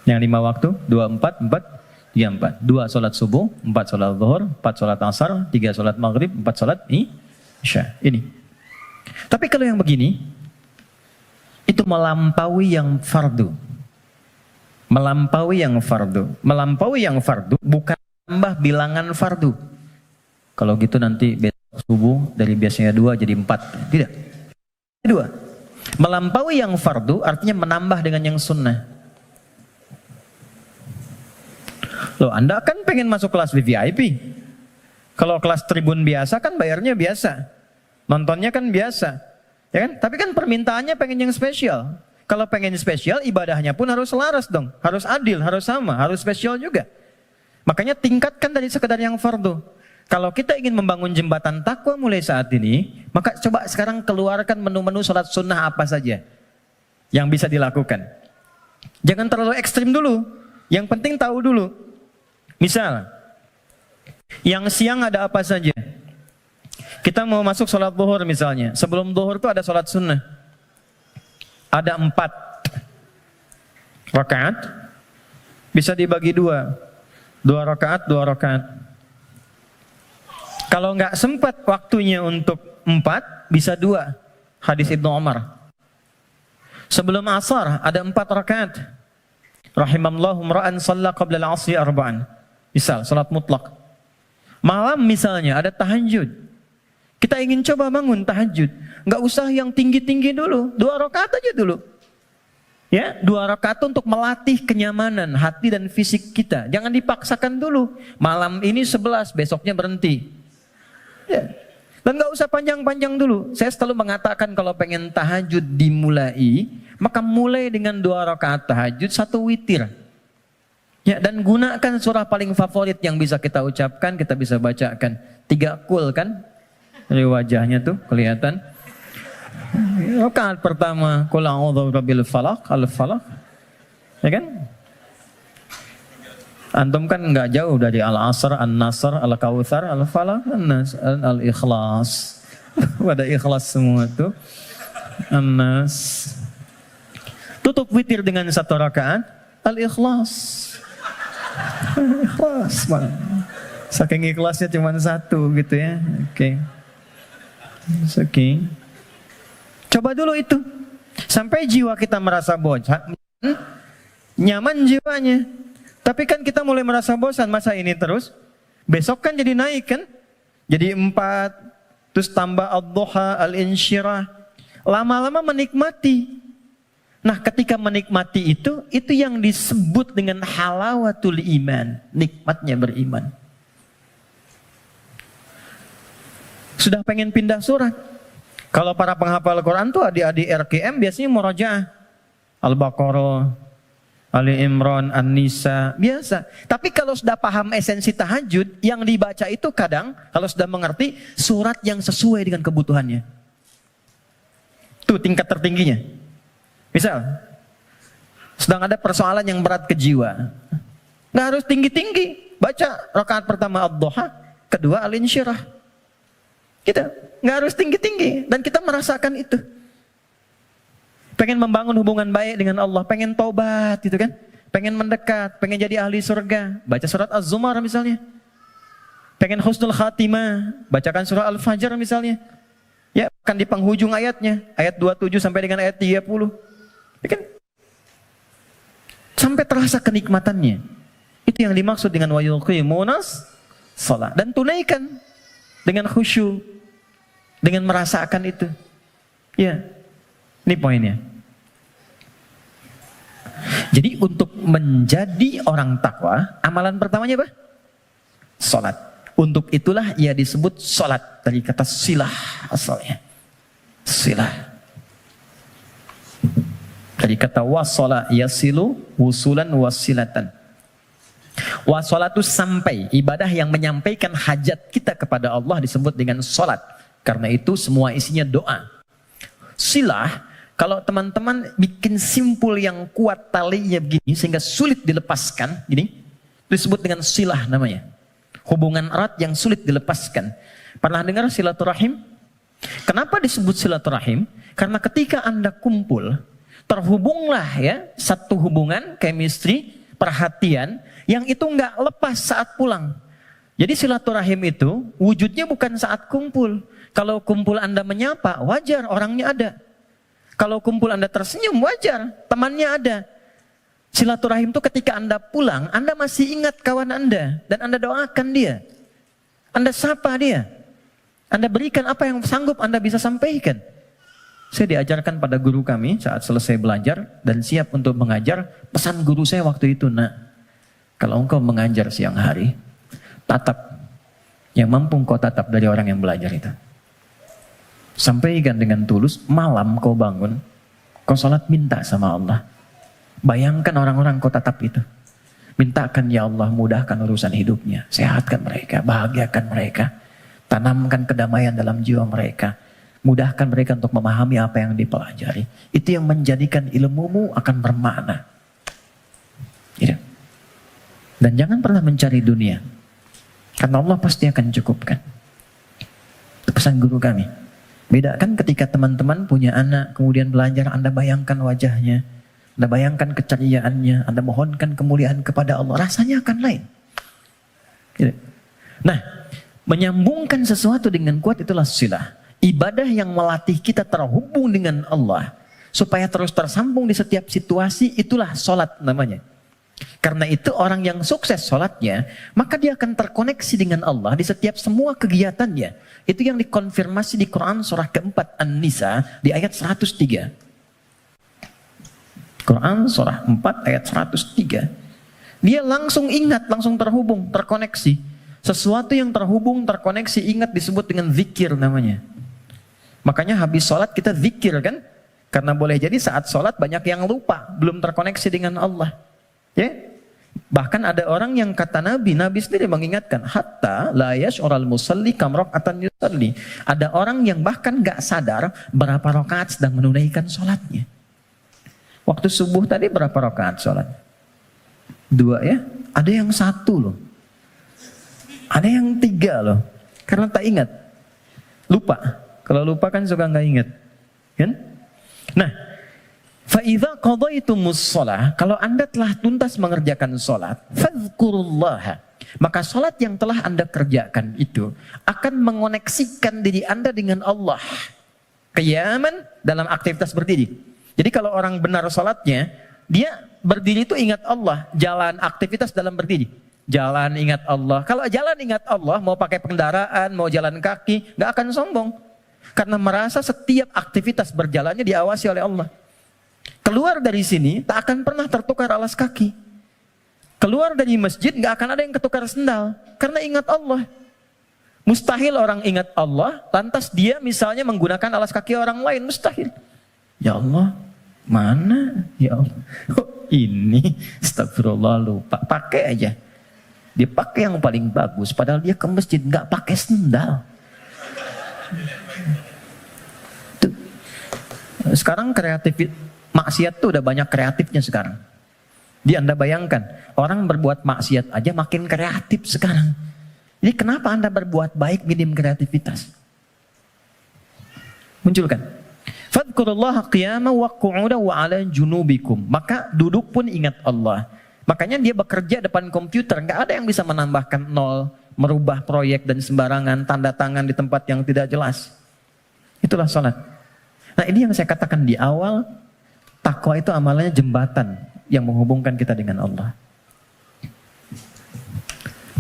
Yang 5 waktu 24434. 2 sholat subuh, 4 sholat zuhur, 4 sholat asar, 3 sholat maghrib, 4 sholat isya. Ini. Tapi kalau yang begini, itu melampaui yang fardu. Melampaui yang fardu. Melampaui yang fardu bukan tambah bilangan fardu. Kalau gitu nanti besok subuh dari biasanya 2 jadi 4. Tidak. 2. Melampaui yang fardu artinya menambah dengan yang sunnah. Loh, Anda kan pengen masuk kelas VIP. Kalau kelas tribun biasa kan bayarnya biasa. Nontonnya kan biasa. Ya kan? Tapi kan permintaannya pengen yang spesial. Kalau pengen spesial, ibadahnya pun harus selaras dong. Harus adil, harus sama, harus spesial juga. Makanya tingkatkan dari sekedar yang fardu. Kalau kita ingin membangun jembatan takwa mulai saat ini, maka coba sekarang keluarkan menu-menu sholat sunnah apa saja yang bisa dilakukan. Jangan terlalu ekstrim dulu. Yang penting tahu dulu. Misal, yang siang ada apa saja? Kita mau masuk sholat zuhur misalnya. Sebelum zuhur itu ada sholat sunnah. Ada 4 rakaat. Bisa dibagi 2. 2 rakaat, 2 rakaat. Kalau nggak sempat waktunya untuk 4, bisa 2. Hadis Ibnu Umar. Sebelum asar ada 4 rakaat. Rahimallahu imra'an shalla qabla al-'asri arba'an. Misal salat mutlak. Malam misalnya ada tahajud. Kita ingin coba bangun tahajud. Nggak usah yang tinggi-tinggi dulu. 2 rakaat aja dulu. Ya, 2 rakaat untuk melatih kenyamanan hati dan fisik kita. Jangan dipaksakan dulu. Malam ini 11, besoknya berhenti. Ya. Dan gak usah panjang-panjang dulu. Saya selalu mengatakan kalau pengen tahajud dimulai, maka mulai dengan 2 rakaat tahajud, 1 witir. Ya, dan gunakan surah paling favorit yang bisa kita ucapkan, kita bisa bacakan. 3 kul kan? Dari wajahnya tuh kelihatan. Rakaat pertama, qul a'udzu birabbil falaq, al-falaq. Ya kan? Antum kan nggak jauh dari Al-Asr, An-Nasr, Al-Kautsar, Al-Falaq, An-Nas, Al-Ikhlas. Pada ikhlas semua tuh. An-Nas. Tutup witir dengan 1 rakaat, Al-Ikhlas. Ikhlas, Bang. Saking ikhlasnya cuma 1 gitu ya. Oke. Oke. Coba dulu itu. Sampai jiwa kita merasa bosan, nyaman jiwanya. Tapi kan kita mulai merasa bosan, masa ini terus? Besok kan jadi naik kan? Jadi 4, terus tambah ad-duha, al-insyirah. Lama-lama menikmati. Nah, ketika menikmati itu yang disebut dengan halawatul iman, nikmatnya beriman. Sudah pengen pindah surat. Kalau para penghafal Quran tuh adik-adik RKM biasanya murajaah. Al-Baqarah, Ali Imran, An-Nisa, biasa. Tapi kalau sudah paham esensi tahajud, yang dibaca itu kadang, kalau sudah mengerti, surat yang sesuai dengan kebutuhannya. Itu tingkat tertingginya. Misal, sedang ada persoalan yang berat ke jiwa. Nggak harus tinggi-tinggi. Baca rakaat pertama ad-duha, kedua al-insyirah. Kita nggak harus tinggi-tinggi. Dan kita merasakan itu. Pengen membangun hubungan baik dengan Allah, pengen taubat gitu kan, pengen mendekat, pengen jadi ahli surga, baca surat Az-Zumar misalnya. Pengen husnul khatimah, bacakan surah Al-Fajr misalnya. Ya, kan di penghujung ayatnya, ayat 27 sampai dengan ayat 30. Ya kan? Sampai terasa kenikmatannya. Itu yang dimaksud dengan wa yuqimunas shalah. Dan tunaikan dengan khusyuk, dengan merasakan itu. Ya, ini poinnya. Jadi untuk menjadi orang takwa, amalan pertamanya apa? Salat. Untuk itulah ia disebut salat, dari kata silah asalnya. Silah. Dari kata wasala yasilu wusulan wasilatan. Wasolatu sampai, ibadah yang menyampaikan hajat kita kepada Allah disebut dengan salat. Karena itu semua isinya doa. Silah, kalau teman-teman bikin simpul yang kuat talinya begini sehingga sulit dilepaskan, gini, disebut dengan silah namanya. Hubungan erat yang sulit dilepaskan. Pernah dengar silaturahim? Kenapa disebut silaturahim? Karena ketika Anda kumpul, terhubunglah ya satu hubungan, chemistry, perhatian yang itu nggak lepas saat pulang. Jadi silaturahim itu wujudnya bukan saat kumpul. Kalau kumpul Anda menyapa, wajar orangnya ada. Kalau kumpul Anda tersenyum, wajar temannya ada. Silaturahim itu ketika Anda pulang, Anda masih ingat kawan Anda dan Anda doakan dia. Anda sapa dia. Anda berikan apa yang sanggup Anda bisa sampaikan. Saya diajarkan pada guru kami saat selesai belajar dan siap untuk mengajar. Pesan guru saya waktu itu, nak, kalau engkau mengajar siang hari, tatap yang mampu kau tatap dari orang yang belajar itu. Sampaikan dengan tulus, malam kau bangun, kau sholat minta sama Allah. Bayangkan orang-orang kau tatap itu. Mintakan ya Allah mudahkan urusan hidupnya, sehatkan mereka, bahagiakan mereka, tanamkan kedamaian dalam jiwa mereka. Mudahkan mereka untuk memahami apa yang dipelajari. Itu yang menjadikan ilmumu akan bermakna. Gitu. Dan jangan pernah mencari dunia. Karena Allah pasti akan cukupkan. Itu pesan guru kami. Bedakan ketika teman-teman punya anak, kemudian belajar, Anda bayangkan wajahnya. Anda bayangkan keceriaannya. Anda mohonkan kemuliaan kepada Allah. Rasanya akan lain. Gitu. Nah, menyambungkan sesuatu dengan kuat itulah silah. Ibadah yang melatih kita terhubung dengan Allah supaya terus tersambung di setiap situasi, itulah sholat namanya. Karena itu orang yang sukses sholatnya, maka dia akan terkoneksi dengan Allah di setiap semua kegiatannya. Itu yang dikonfirmasi di Quran surah keempat An-Nisa di ayat 103. Quran surah 4 ayat 103. Dia langsung ingat, langsung terhubung, terkoneksi. Sesuatu yang terhubung, terkoneksi, ingat disebut dengan zikir namanya. Makanya habis sholat kita zikir kan? Karena boleh jadi saat sholat banyak yang lupa, belum terkoneksi dengan Allah. Ya? Bahkan ada orang yang kata Nabi sendiri mengingatkan, hatta la yash'ural musalli kam raka'atan yusalli. Ada orang yang bahkan gak sadar berapa rakaat sedang menunaikan sholatnya. Waktu subuh tadi berapa rakaat sholat? 2 ya? Ada yang 1 loh. Ada yang 3 loh. Karena tak ingat. Lupa. Kalau lupa kan suka nggak ingat, kan? Nah, فَإِذَا قَضَيْتُمُ الصَّلَاةَ, kalau Anda telah tuntas mengerjakan sholat, فَاذْكُرُوا, maka sholat yang telah Anda kerjakan itu akan mengoneksikan diri Anda dengan Allah. Qiyaman, dalam aktivitas berdiri. Jadi kalau orang benar sholatnya, dia berdiri itu ingat Allah, jalan aktivitas dalam berdiri. Jalan ingat Allah. Kalau jalan ingat Allah, mau pakai kendaraan, mau jalan kaki, nggak akan sombong. Karena merasa setiap aktivitas berjalannya diawasi oleh Allah. Keluar dari sini tak akan pernah tertukar alas kaki. Keluar dari masjid nggak akan ada yang ketukar sendal. Karena ingat Allah. Mustahil orang ingat Allah, lantas dia misalnya menggunakan alas kaki orang lain. Mustahil. Ya Allah, mana? Ya Allah. Oh, ini, astagfirullah, lupa. Pakai aja. Dia pakai yang paling bagus, padahal dia ke masjid nggak pakai sendal. Sekarang kreatif, maksiat tuh udah banyak kreatifnya sekarang. Dia Anda bayangkan, orang berbuat maksiat aja makin kreatif sekarang. Jadi kenapa Anda berbuat baik minim kreativitas? Munculkan. Fadhkurullaha qiyaman wa qu'udan wa 'ala junubikum. Maka duduk pun ingat Allah. Makanya dia bekerja depan komputer, nggak ada yang bisa menambahkan nol, merubah proyek dan sembarangan, tanda tangan di tempat yang tidak jelas. Itulah sholat. Nah ini yang saya katakan di awal, Takwa itu amalannya jembatan yang menghubungkan kita dengan Allah.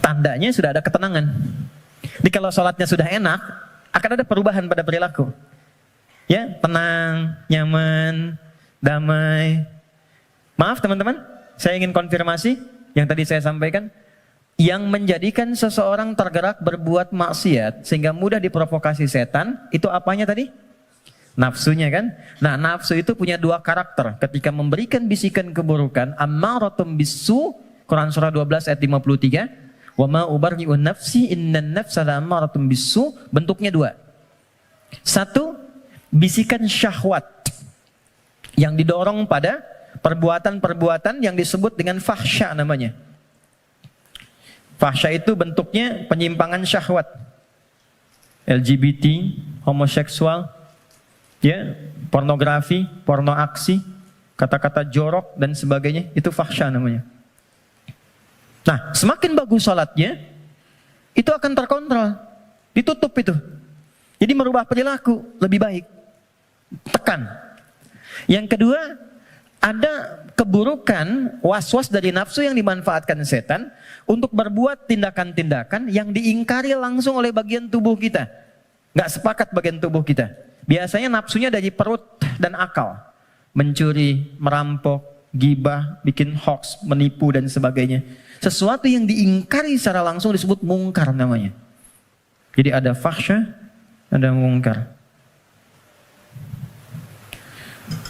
Tandanya sudah ada ketenangan. Jadi kalau sholatnya sudah enak, akan ada perubahan pada perilaku. Ya, tenang, nyaman, damai. Maaf teman-teman, saya ingin konfirmasi yang tadi saya sampaikan. Yang menjadikan seseorang tergerak berbuat maksiat sehingga mudah diprovokasi setan, itu apanya tadi? Nafsunya kan? Nah, nafsu itu punya dua karakter. Ketika memberikan bisikan keburukan, ammaratum bisu, Quran surah 12 ayat 53, wa ma ubarri'un nafsi innan nafsa la'ammaratum bisu, bentuknya dua. Satu, bisikan syahwat yang didorong pada perbuatan-perbuatan yang disebut dengan fahsya namanya. Fahsya itu bentuknya penyimpangan syahwat. LGBT, homoseksual, ya, pornografi, porno aksi, kata-kata jorok dan sebagainya, itu fahsya namanya. Nah, semakin bagus salatnya, itu akan terkontrol, ditutup itu. Jadi merubah perilaku lebih baik. Tekan. Yang kedua, ada keburukan, was-was dari nafsu yang dimanfaatkan setan untuk berbuat tindakan-tindakan yang diingkari langsung oleh bagian tubuh kita. Nggak sepakat bagian tubuh kita. Biasanya nafsunya dari perut dan akal. Mencuri, merampok, gibah, bikin hoax, menipu dan sebagainya. Sesuatu yang diingkari secara langsung disebut mungkar namanya. Jadi ada fahsya, ada mungkar.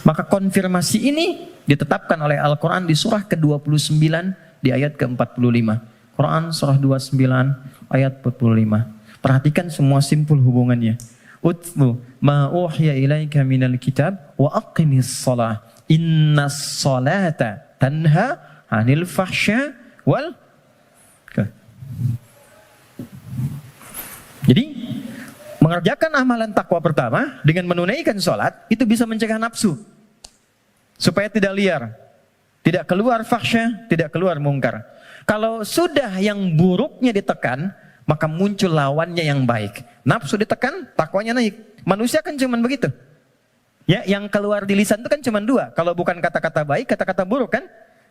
Maka konfirmasi ini ditetapkan oleh Al-Quran di surah ke-29 di ayat ke-45. Quran surah 29 ayat 45. Perhatikan semua simpul hubungannya. Utlu ma uhiya ilaika minal kitab wa aqimis shalah. Innas salata tanha 'anil fahsya wal. Jadi mengerjakan amalan takwa pertama dengan menunaikan sholat itu bisa mencegah nafsu supaya tidak liar, tidak keluar fahsya, tidak keluar mungkar. Kalau sudah yang buruknya ditekan, maka muncul lawannya yang baik. Nafsu ditekan, takwanya naik. Manusia kan cuma begitu. Ya, yang keluar di lisan itu kan cuma dua. Kalau bukan kata-kata baik, kata-kata buruk kan.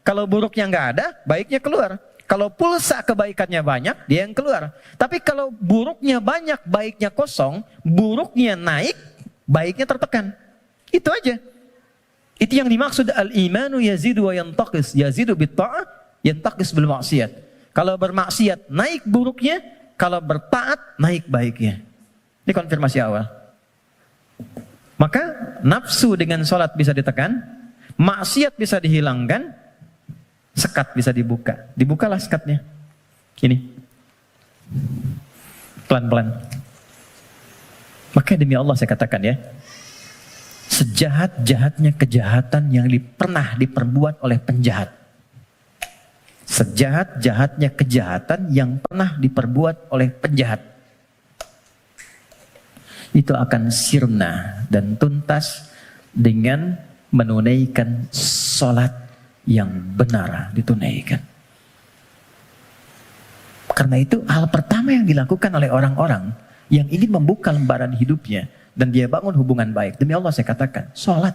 Kalau buruknya nggak ada, baiknya keluar. Kalau pulsa kebaikannya banyak, dia yang keluar. Tapi kalau buruknya banyak, baiknya kosong, buruknya naik, baiknya tertekan. Itu aja. Itu yang dimaksud al-imanu yazidu wa yantaqis. Yazidu bitta'ah, yantaqis bil maksiat. Kalau bermaksiat naik buruknya, kalau bertaat naik baiknya. Ini konfirmasi awal. Maka nafsu dengan sholat bisa ditekan, maksiat bisa dihilangkan, sekat bisa dibuka. Dibukalah sekatnya. Ini. Pelan-pelan. Maka demi Allah saya katakan ya, sejahat-jahatnya kejahatan yang pernah diperbuat oleh penjahat. Sejahat-jahatnya kejahatan yang pernah diperbuat oleh penjahat. Itu akan sirna dan tuntas dengan menunaikan sholat yang benar ditunaikan. Karena itu hal pertama yang dilakukan oleh orang-orang yang ingin membuka lembaran hidupnya dan dia bangun hubungan baik. Demi Allah saya katakan, sholat.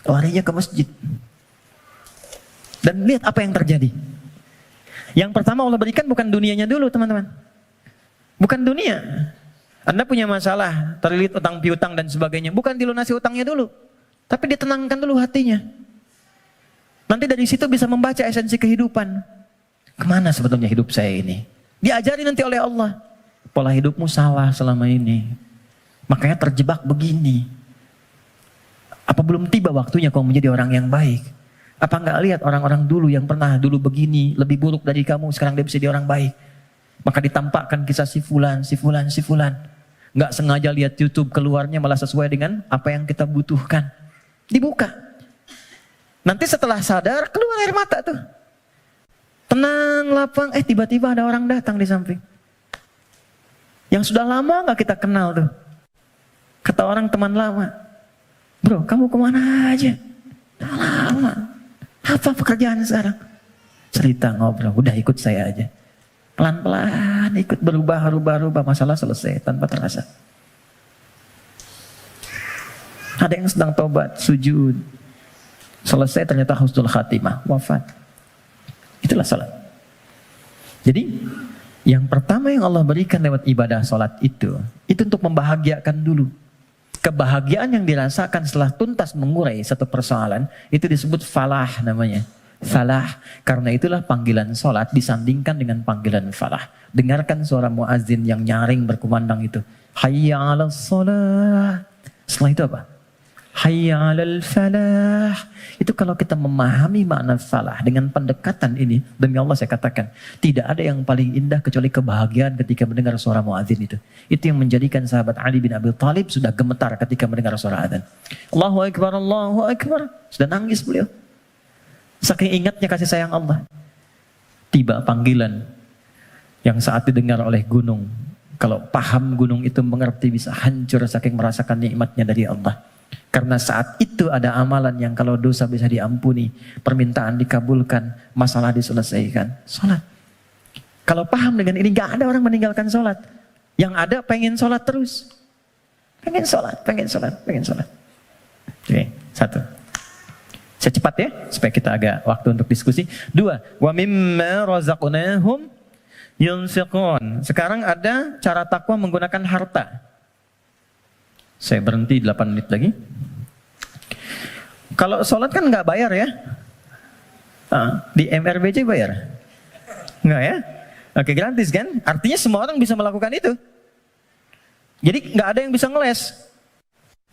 Larinya ke masjid. Dan lihat apa yang terjadi. Yang pertama Allah berikan bukan dunianya dulu teman-teman. Bukan dunia. Anda punya masalah, terlilit utang piutang dan sebagainya. Bukan dilunasi utangnya dulu. Tapi ditenangkan dulu hatinya. Nanti dari situ bisa membaca esensi kehidupan. Kemana sebetulnya hidup saya ini? Diajari nanti oleh Allah. Pola hidupmu salah selama ini. Makanya terjebak begini. Apa belum tiba waktunya kau menjadi orang yang baik? Apa enggak lihat orang-orang dulu yang pernah dulu begini, lebih buruk dari kamu, sekarang dia bisa jadi orang baik. Maka ditampakkan kisah si fulan, si fulan, si fulan. Enggak sengaja lihat YouTube keluarnya malah sesuai dengan apa yang kita butuhkan. Dibuka. Nanti setelah sadar keluar air mata tuh. Tenang, lapang, tiba-tiba ada orang datang di samping. Yang sudah lama enggak kita kenal tuh. Kata orang teman lama, bro kamu kemana aja? Udah lama. Apa pekerjaan sekarang? Cerita ngobrol, udah ikut saya aja. Pelan-pelan ikut berubah, masalah selesai tanpa terasa. Ada yang sedang tobat, sujud. Selesai ternyata husnul khatimah, wafat. Itulah salat. Jadi yang pertama yang Allah berikan lewat ibadah salat itu untuk membahagiakan dulu. Kebahagiaan yang dirasakan setelah tuntas mengurai satu persoalan itu disebut falah namanya. Falah. Karena itulah panggilan salat disandingkan dengan panggilan falah. Dengarkan suara muazin yang nyaring berkumandang itu. Hayya 'alas shalah. Setelah itu apa? Hayya 'alal falah. Itu kalau kita memahami makna falah dengan pendekatan ini, demi Allah saya katakan, tidak ada yang paling indah kecuali kebahagiaan ketika mendengar suara muadzin itu. Itu yang menjadikan sahabat Ali bin Abi Thalib sudah gemetar ketika mendengar suara adzan. Allahu Akbar, Allahu Akbar. Sudah nangis beliau. Saking ingatnya kasih sayang Allah. Tiba panggilan yang saat didengar oleh gunung. Kalau paham gunung itu mengerti bisa hancur saking merasakan nikmatnya dari Allah. Karena saat itu ada amalan yang kalau dosa bisa diampuni, permintaan dikabulkan, masalah diselesaikan. Sholat. Kalau paham dengan ini, gak ada orang meninggalkan sholat. Yang ada pengen sholat terus. Pengen sholat, pengen sholat, pengen sholat. Oke, satu. Saya cepat ya, supaya kita agak waktu untuk diskusi. Dua, wa mimma razaqnahum yunfiqun. Sekarang ada cara takwa menggunakan harta. Saya berhenti 8 menit lagi. Kalau sholat kan nggak bayar ya? Di MRBJ bayar? Nggak ya? Oke, gratis kan? Artinya semua orang bisa melakukan itu. Jadi nggak ada yang bisa ngeles.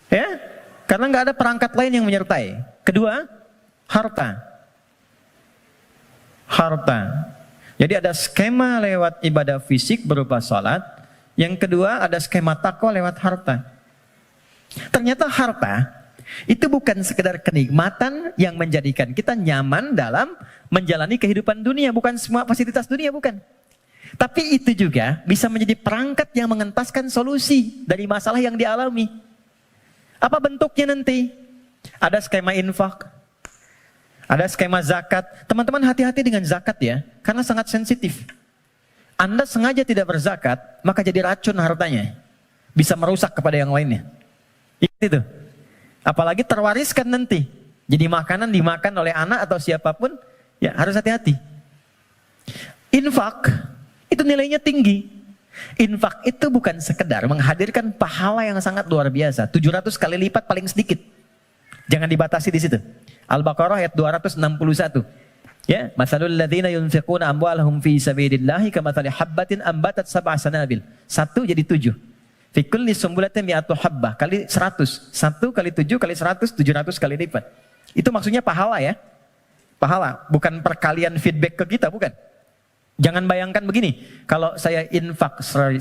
Ya? Karena nggak ada perangkat lain yang menyertai. Kedua, harta. Harta. Jadi ada skema lewat ibadah fisik berupa sholat. Yang kedua ada skema takwa lewat harta. Ternyata harta itu bukan sekedar kenikmatan yang menjadikan kita nyaman dalam menjalani kehidupan dunia. Bukan semua fasilitas dunia, bukan. Tapi itu juga bisa menjadi perangkat yang mengentaskan solusi dari masalah yang dialami. Apa bentuknya nanti? Ada skema infak, ada skema zakat. Teman-teman hati-hati dengan zakat ya, karena sangat sensitif. Anda sengaja tidak berzakat, maka jadi racun hartanya. Bisa merusak kepada yang lainnya. Itu. Apalagi terwariskan nanti. Jadi makanan dimakan oleh anak atau siapapun, ya harus hati-hati. Infak, itu nilainya tinggi. Infak itu bukan sekedar menghadirkan pahala yang sangat luar biasa. 700 kali lipat paling sedikit. Jangan dibatasi di situ. Al-Baqarah ayat 261. Ya, masalul ladzina yunfiquna amwalahum fi sabilillahi kamathali habbatin ambatat sab'a sanabil. 1 jadi 7. Fi kulli sumbulatin mi'atu habbah kali 100. 1 kali 7 kali 100, 700 kali lipat. Itu maksudnya pahala ya. Pahala, bukan perkalian feedback ke kita, bukan. Jangan bayangkan begini, kalau saya infak 1.000,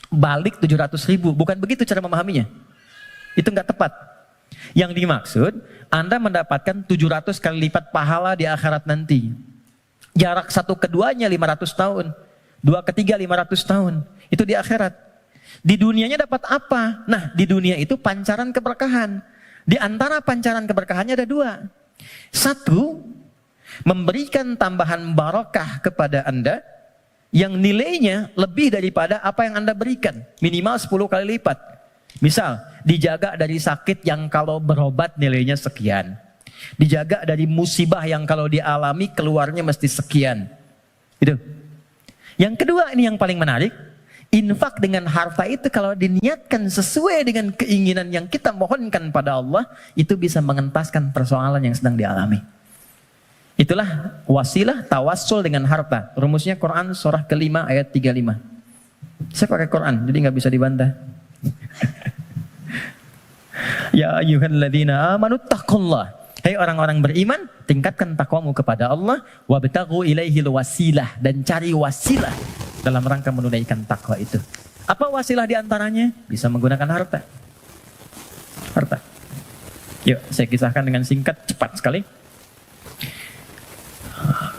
balik 700.000. Bukan begitu cara memahaminya. Itu nggak tepat. Yang dimaksud, Anda mendapatkan 700 kali lipat pahala di akhirat nanti. Jarak satu keduanya 500 tahun. 2 ke 3 500 tahun. Itu di akhirat. Di dunianya dapat apa? Nah, di dunia itu pancaran keberkahan. Di antara pancaran keberkahannya ada 2. 1, memberikan tambahan barakah kepada Anda yang nilainya lebih daripada apa yang Anda berikan. Minimal 10 kali lipat. Misal, dijaga dari sakit yang kalau berobat nilainya sekian. Dijaga dari musibah yang kalau dialami keluarnya mesti sekian. Itu. Yang kedua, ini yang paling menarik. Infak dengan harta itu kalau diniatkan sesuai dengan keinginan yang kita mohonkan pada Allah, itu bisa mengentaskan persoalan yang sedang dialami. Itulah wasilah tawassul dengan harta. Rumusnya Quran surah ke-5 ayat 35. Saya pakai Quran, jadi nggak bisa dibantah. Ya ayyuhalladzina amanu taqullah. Hai orang-orang beriman, tingkatkan takwamu kepada Allah, wabtaghu ilaihil wasilah, dan cari wasilah dalam rangka menunaikan takwa itu. Apa wasilah diantaranya? Bisa menggunakan harta. Harta. Yuk, saya kisahkan dengan singkat, cepat sekali.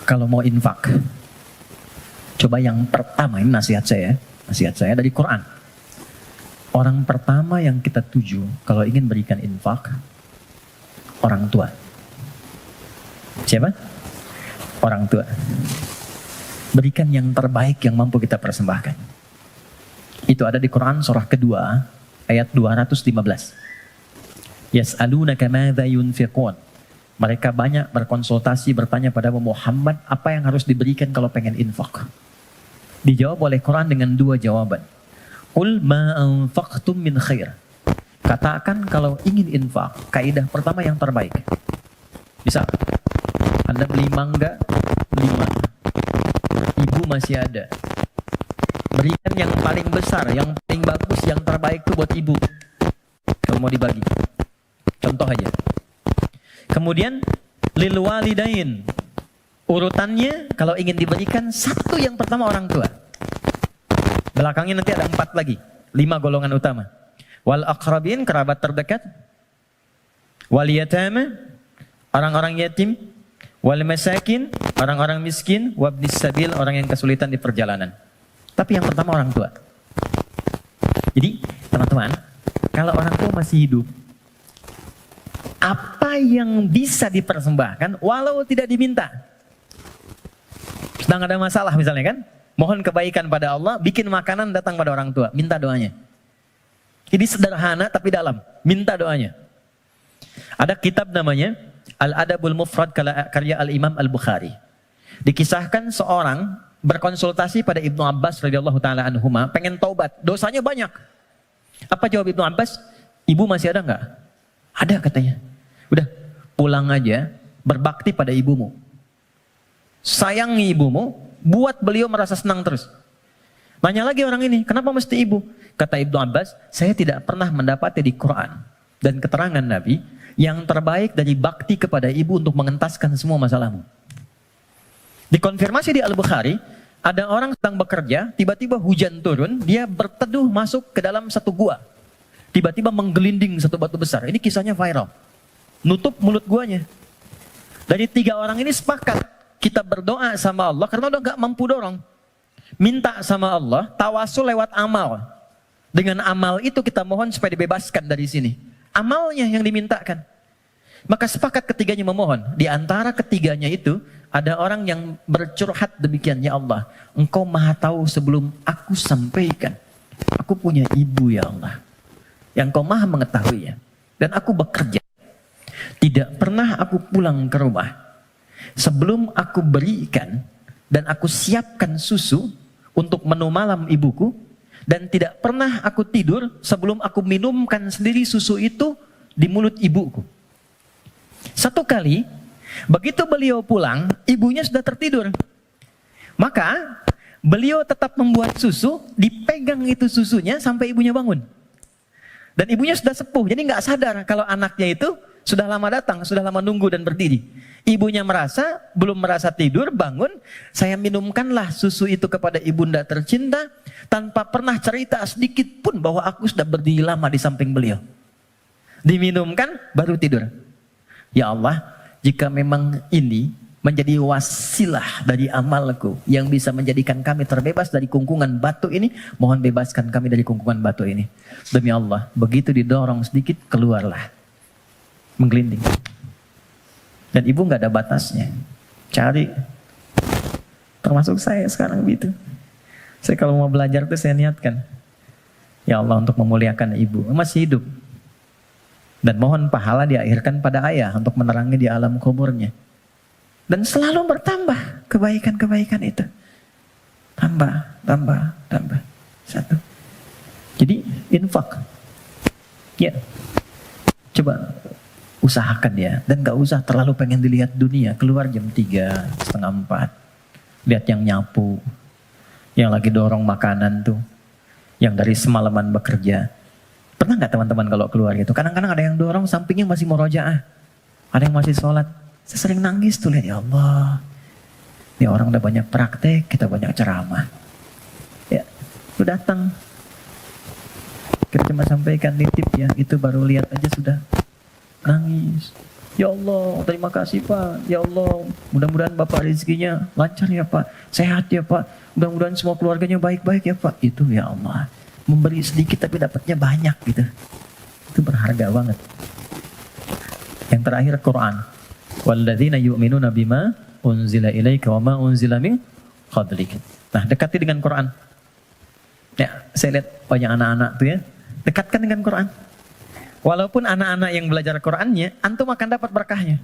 Kalau mau infak, coba yang pertama, ini nasihat saya dari Quran. Orang pertama yang kita tuju kalau ingin berikan infak, orang tua. Siapa? Orang tua. Berikan yang terbaik yang mampu kita persembahkan. Itu ada di Quran surah kedua ayat 215. Yas'alunaka madza yunfiqun. Mereka banyak berkonsultasi, bertanya pada Muhammad, apa yang harus diberikan kalau pengen infak? Dijawab oleh Quran dengan dua jawaban. Qul ma anfaqtum min khair. Katakan kalau ingin infak, kaidah pertama yang terbaik. Bisa, Anda beli mangga 5, ibu masih ada. Berikan yang paling besar, yang paling bagus, yang terbaik itu buat ibu. Kalau mau dibagi. Contoh aja. Kemudian lil walidain. Urutannya kalau ingin diberikan satu yang pertama orang tua. Belakangnya nanti ada 4 lagi. 5 golongan utama. Wal aqrabin, kerabat terdekat. Wal yatama, orang-orang yatim. Wal masakin, orang-orang miskin. Wabnis sabil, orang yang kesulitan di perjalanan. Tapi yang pertama orang tua. Jadi teman-teman, kalau orang tua masih hidup, apa yang bisa dipersembahkan walau tidak diminta. Sedang ada masalah misalnya kan, mohon kebaikan pada Allah, bikin makanan datang pada orang tua, minta doanya. Jadi sederhana tapi dalam, minta doanya. Ada kitab namanya Al-Adabul Mufrad karya Al-Imam Al-Bukhari. Dikisahkan seorang berkonsultasi pada Ibnu Abbas radhiyallahu taala anhuma, pengen taubat, dosanya banyak. Apa jawab Ibnu Abbas? Ibu masih ada enggak? Ada katanya. Udah, pulang aja, berbakti pada ibumu. Sayangi ibumu, buat beliau merasa senang terus. Nanya lagi orang ini, kenapa mesti ibu? Kata Ibnu Abbas, saya tidak pernah mendapati di Quran dan keterangan Nabi yang terbaik dari bakti kepada ibu untuk mengentaskan semua masalahmu. Dikonfirmasi di Al-Bukhari, ada orang sedang bekerja, tiba-tiba hujan turun, dia berteduh masuk ke dalam satu gua. Tiba-tiba menggelinding satu batu besar. Ini kisahnya viral. Nutup mulut guanya. Dari 3 orang ini sepakat, kita berdoa sama Allah, karena udah gak mampu dorong. Minta sama Allah, tawasul lewat amal. Dengan amal itu kita mohon supaya dibebaskan dari sini. Amalnya yang dimintakan. Maka sepakat ketiganya memohon. Di antara ketiganya itu, ada orang yang bercurhat demikian, ya Allah, Engkau maha tahu sebelum aku sampaikan. Aku punya ibu ya Allah, yang Engkau maha mengetahuinya. Dan aku bekerja. Tidak pernah aku pulang ke rumah sebelum aku berikan dan aku siapkan susu untuk menu malam ibuku. Dan tidak pernah aku tidur sebelum aku minumkan sendiri susu itu di mulut ibuku. Satu kali, begitu beliau pulang, ibunya sudah tertidur. Maka beliau tetap membuat susu, dipegang itu susunya sampai ibunya bangun. Dan ibunya sudah sepuh, jadi nggak sadar kalau anaknya itu sudah lama datang, sudah lama nunggu dan berdiri. Ibunya belum merasa tidur, bangun, saya minumkanlah susu itu kepada ibunda tercinta, tanpa pernah cerita sedikit pun bahwa aku sudah berdiri lama di samping beliau. Diminumkan, baru tidur. Ya Allah, jika memang ini menjadi wasilah dari amalku yang bisa menjadikan kami terbebas dari kungkungan batu ini, mohon bebaskan kami dari kungkungan batu ini. Demi Allah, begitu didorong sedikit, keluarlah. Menggelinding. Dan ibu nggak ada batasnya. Cari. Termasuk saya sekarang gitu. Saya kalau mau belajar tuh saya niatkan, ya Allah, untuk memuliakan ibu. Masih hidup. Dan mohon pahala diakhirkan pada ayah untuk menerangi di alam kuburnya. Dan selalu bertambah kebaikan-kebaikan itu. Tambah. Satu. Jadi infak. Ya. Coba usahakan ya. Dan gak usah terlalu pengen dilihat dunia. Keluar jam 3, setengah 4. Lihat yang nyapu. Yang lagi dorong makanan tuh. Yang dari semalaman bekerja. Pernah gak teman-teman kalau keluar gitu? Kadang-kadang ada yang dorong sampingnya masih murojaah. Ada yang masih sholat. Saya sering nangis tuh lihat, ya Allah. Ini orang udah banyak praktek, kita banyak ceramah. Ya, lu datang. Kita cuma sampaikan nitip ya, itu baru lihat aja sudah nangis. Ya Allah, terima kasih Pak. Ya Allah, mudah-mudahan Bapak rezekinya lancar ya Pak. Sehat ya Pak. Mudah-mudahan semua keluarganya baik-baik ya Pak. Itu ya Allah. Memberi sedikit tapi dapatnya banyak gitu. Itu berharga banget. Yang terakhir Quran. Walladzina yu'minuna bima unzila ilaika wa ma unzila min qablik. Nah, dekati dengan Quran. Ya, saya lihat banyak anak-anak tuh ya. Dekatkan dengan Quran. Walaupun anak-anak yang belajar Qurannya, antum akan dapat berkahnya.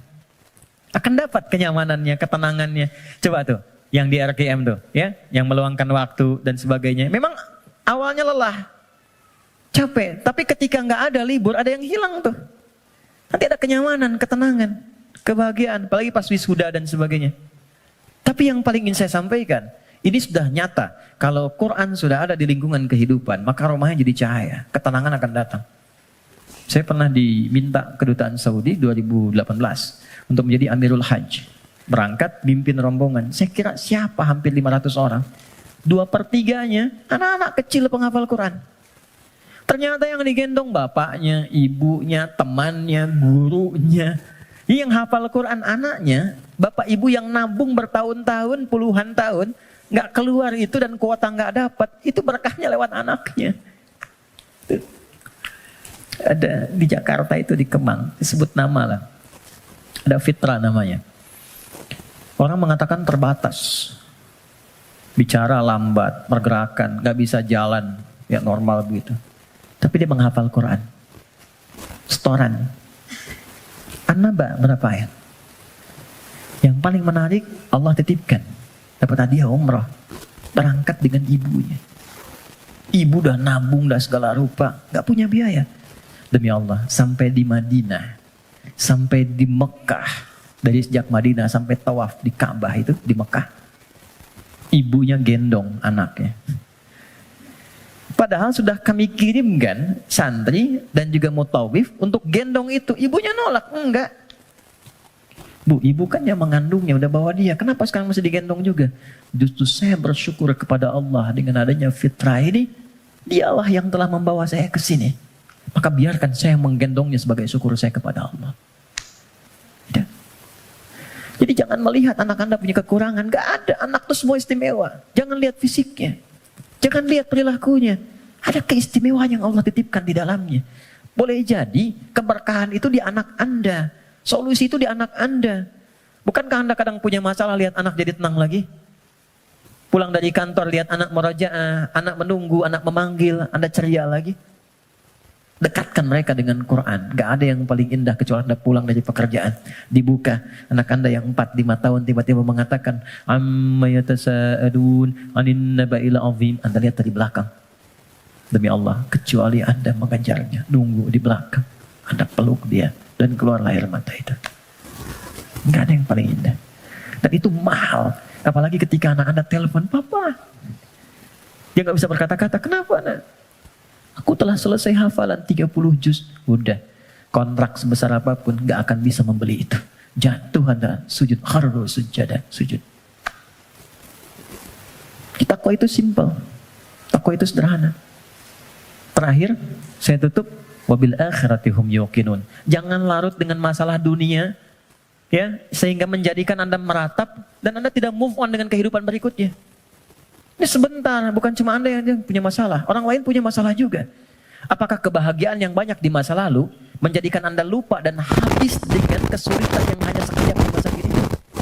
Akan dapat kenyamanannya, ketenangannya. Coba tuh, yang di RKM tuh, ya, yang meluangkan waktu dan sebagainya. Memang awalnya lelah, capek, tapi ketika nggak ada libur, ada yang hilang tuh. Nanti ada kenyamanan, ketenangan, kebahagiaan, apalagi pas wisuda dan sebagainya. Tapi yang paling ingin saya sampaikan, ini sudah nyata. Kalau Quran sudah ada di lingkungan kehidupan, maka rumahnya jadi cahaya, ketenangan akan datang. Saya pernah diminta kedutaan Saudi 2018 untuk menjadi Amirul Hajj. Berangkat, mimpin rombongan. Saya kira siapa hampir 500 orang. 2/3-nya anak-anak kecil penghafal Quran. Ternyata yang digendong bapaknya, ibunya, temannya, gurunya. Yang hafal Quran anaknya, bapak ibu yang nabung bertahun-tahun, puluhan tahun, nggak keluar itu dan kuota nggak dapat, itu berkahnya lewat anaknya. Ada di Jakarta itu di Kemang, disebut nama lah. Ada Fitra namanya. Orang mengatakan terbatas. Bicara lambat, pergerakan, nggak bisa jalan, ya normal begitu. Tapi dia menghafal Quran. Setoran. An-Naba berapa ayat? Yang paling menarik, Allah titipkan. Dapat hadiah umrah. Berangkat dengan ibunya. Ibu udah nabung, udah segala rupa. Gak punya biaya. Demi Allah, sampai di Madinah. Sampai di Mekah. Dari sejak Madinah sampai tawaf di Ka'bah itu, di Mekah. Ibunya gendong anaknya. Padahal sudah kami kirimkan santri dan juga mutawif untuk gendong itu. Ibunya nolak, enggak. Bu, ibu kan yang mengandungnya, udah bawa dia. Kenapa sekarang masih digendong juga? Justru saya bersyukur kepada Allah dengan adanya fitrah ini. Dialah yang telah membawa saya ke sini. Maka biarkan saya menggendongnya sebagai syukur saya kepada Allah. Ya. Jadi jangan melihat anak Anda punya kekurangan. Gak ada, anak itu semua istimewa. Jangan lihat fisiknya. Jangan lihat perilakunya. Ada keistimewaan yang Allah titipkan di dalamnya. Boleh jadi keberkahan itu di anak Anda. Solusi itu di anak Anda. Bukankah Anda kadang punya masalah lihat anak jadi tenang lagi? Pulang dari kantor lihat anak merajaah, anak menunggu, anak memanggil, Anda ceria lagi. Dekatkan mereka dengan Quran. Gak ada yang paling indah kecuali Anda pulang dari pekerjaan. Dibuka. Anak Anda yang 4-5 tahun tiba-tiba mengatakan, Amma yatasa'adun anin naba'il azim. Anda lihat dari belakang. Demi Allah, kecuali Anda mengejarnya. Nunggu di belakang. Anda peluk dia. Dan keluar air mata itu. Gak ada yang paling indah. Dan itu mahal. Apalagi ketika anak Anda telepon, Papa. Dia gak bisa berkata-kata. Kenapa nak? Aku telah selesai hafalan 30 juz. Udah. Kontrak sebesar apapun gak akan bisa membeli itu. Jatuh Anda sujud. Kharru sujada. Sujud. Takwa itu simple. Takwa itu sederhana. Terakhir, saya tutup. Wabil akhirati hum yuqinun. Jangan larut dengan masalah dunia. Ya, sehingga menjadikan Anda meratap. Dan Anda tidak move on dengan kehidupan berikutnya. Ini sebentar, bukan cuma Anda yang punya masalah. Orang lain punya masalah juga. Apakah kebahagiaan yang banyak di masa lalu menjadikan Anda lupa dan habis dengan kesulitan yang hanya sekejap di masa kini?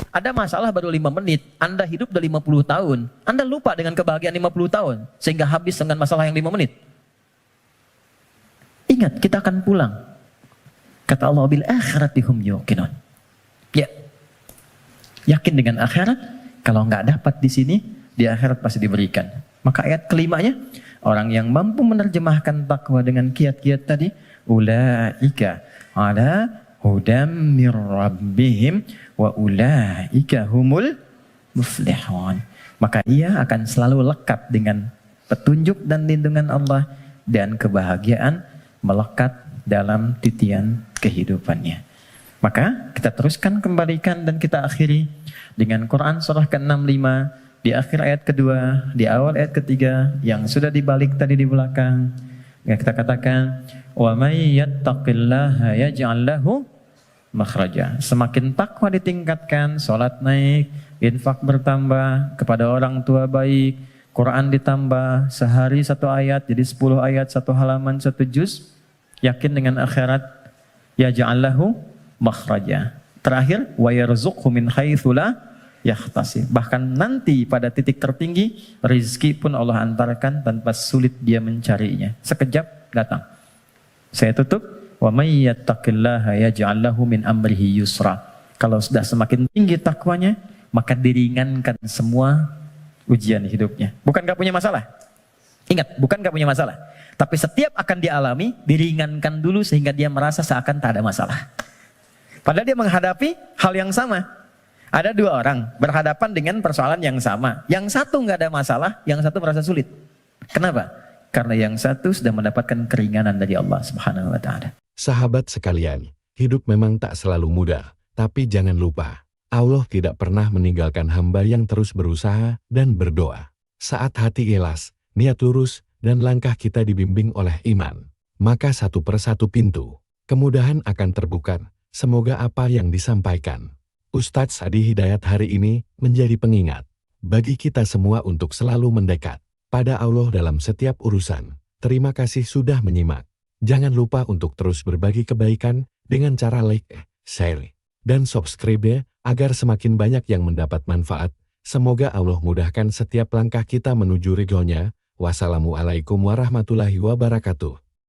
Ada masalah baru 5 menit, Anda hidup udah 50 tahun. Anda lupa dengan kebahagiaan 50 tahun, sehingga habis dengan masalah yang 5 menit. Ingat, kita akan pulang. Kata Allah, bil akhirati hum yuqinun. Ya, yakin dengan akhirat, kalau nggak dapat di sini, di akhirat pasti diberikan. Maka ayat kelimanya, orang yang mampu menerjemahkan takwa dengan kiat-kiat tadi, ulaika ala hudam mir rabbihim wa ulaika humul muflihun. Maka ia akan selalu lekat dengan petunjuk dan lindungan Allah dan kebahagiaan melekat dalam titian kehidupannya. Maka kita teruskan kembalikan dan kita akhiri dengan Quran surah ke-65 di akhir ayat kedua, di awal ayat ketiga yang sudah dibalik tadi di belakang. Ya, kita katakan wa may yattaqillaha yaj'al lahu makhraja. Semakin takwa ditingkatkan, salat naik, infak bertambah, kepada orang tua baik, Quran ditambah, sehari 1 ayat jadi 10 ayat, 1 halaman, 1 juz. Yakin dengan akhirat, yaj'al lahu makhraja. Terakhir, wa yarzuqhu min haitsu la yahtasib. Bahkan nanti pada titik tertinggi, rizki pun Allah antarkan tanpa sulit dia mencarinya. Sekejap datang. Saya tutup. Wa may yattaqillaha yaj'al lahu min amrihi yusra. Kalau sudah semakin tinggi takwanya, maka diringankan semua ujian hidupnya. Bukan gak punya masalah. Ingat, bukan gak punya masalah. Tapi setiap akan dialami, diringankan dulu sehingga dia merasa seakan tak ada masalah. Padahal dia menghadapi hal yang sama. Ada dua orang berhadapan dengan persoalan yang sama. Yang satu gak ada masalah, yang satu merasa sulit. Kenapa? Karena yang satu sudah mendapatkan keringanan dari Allah Subhanahu wa Ta'ala. Sahabat sekalian, hidup memang tak selalu mudah. Tapi jangan lupa, Allah tidak pernah meninggalkan hamba yang terus berusaha dan berdoa. Saat hati ikhlas, niat lurus, dan langkah kita dibimbing oleh iman, maka satu persatu pintu kemudahan akan terbuka. Semoga apa yang disampaikan Ustadz Adi Hidayat hari ini menjadi pengingat bagi kita semua untuk selalu mendekat pada Allah dalam setiap urusan. Terima kasih sudah menyimak. Jangan lupa untuk terus berbagi kebaikan dengan cara like, share, dan subscribe ya, agar semakin banyak yang mendapat manfaat. Semoga Allah mudahkan setiap langkah kita menuju ridhonya. Wassalamualaikum warahmatullahi wabarakatuh.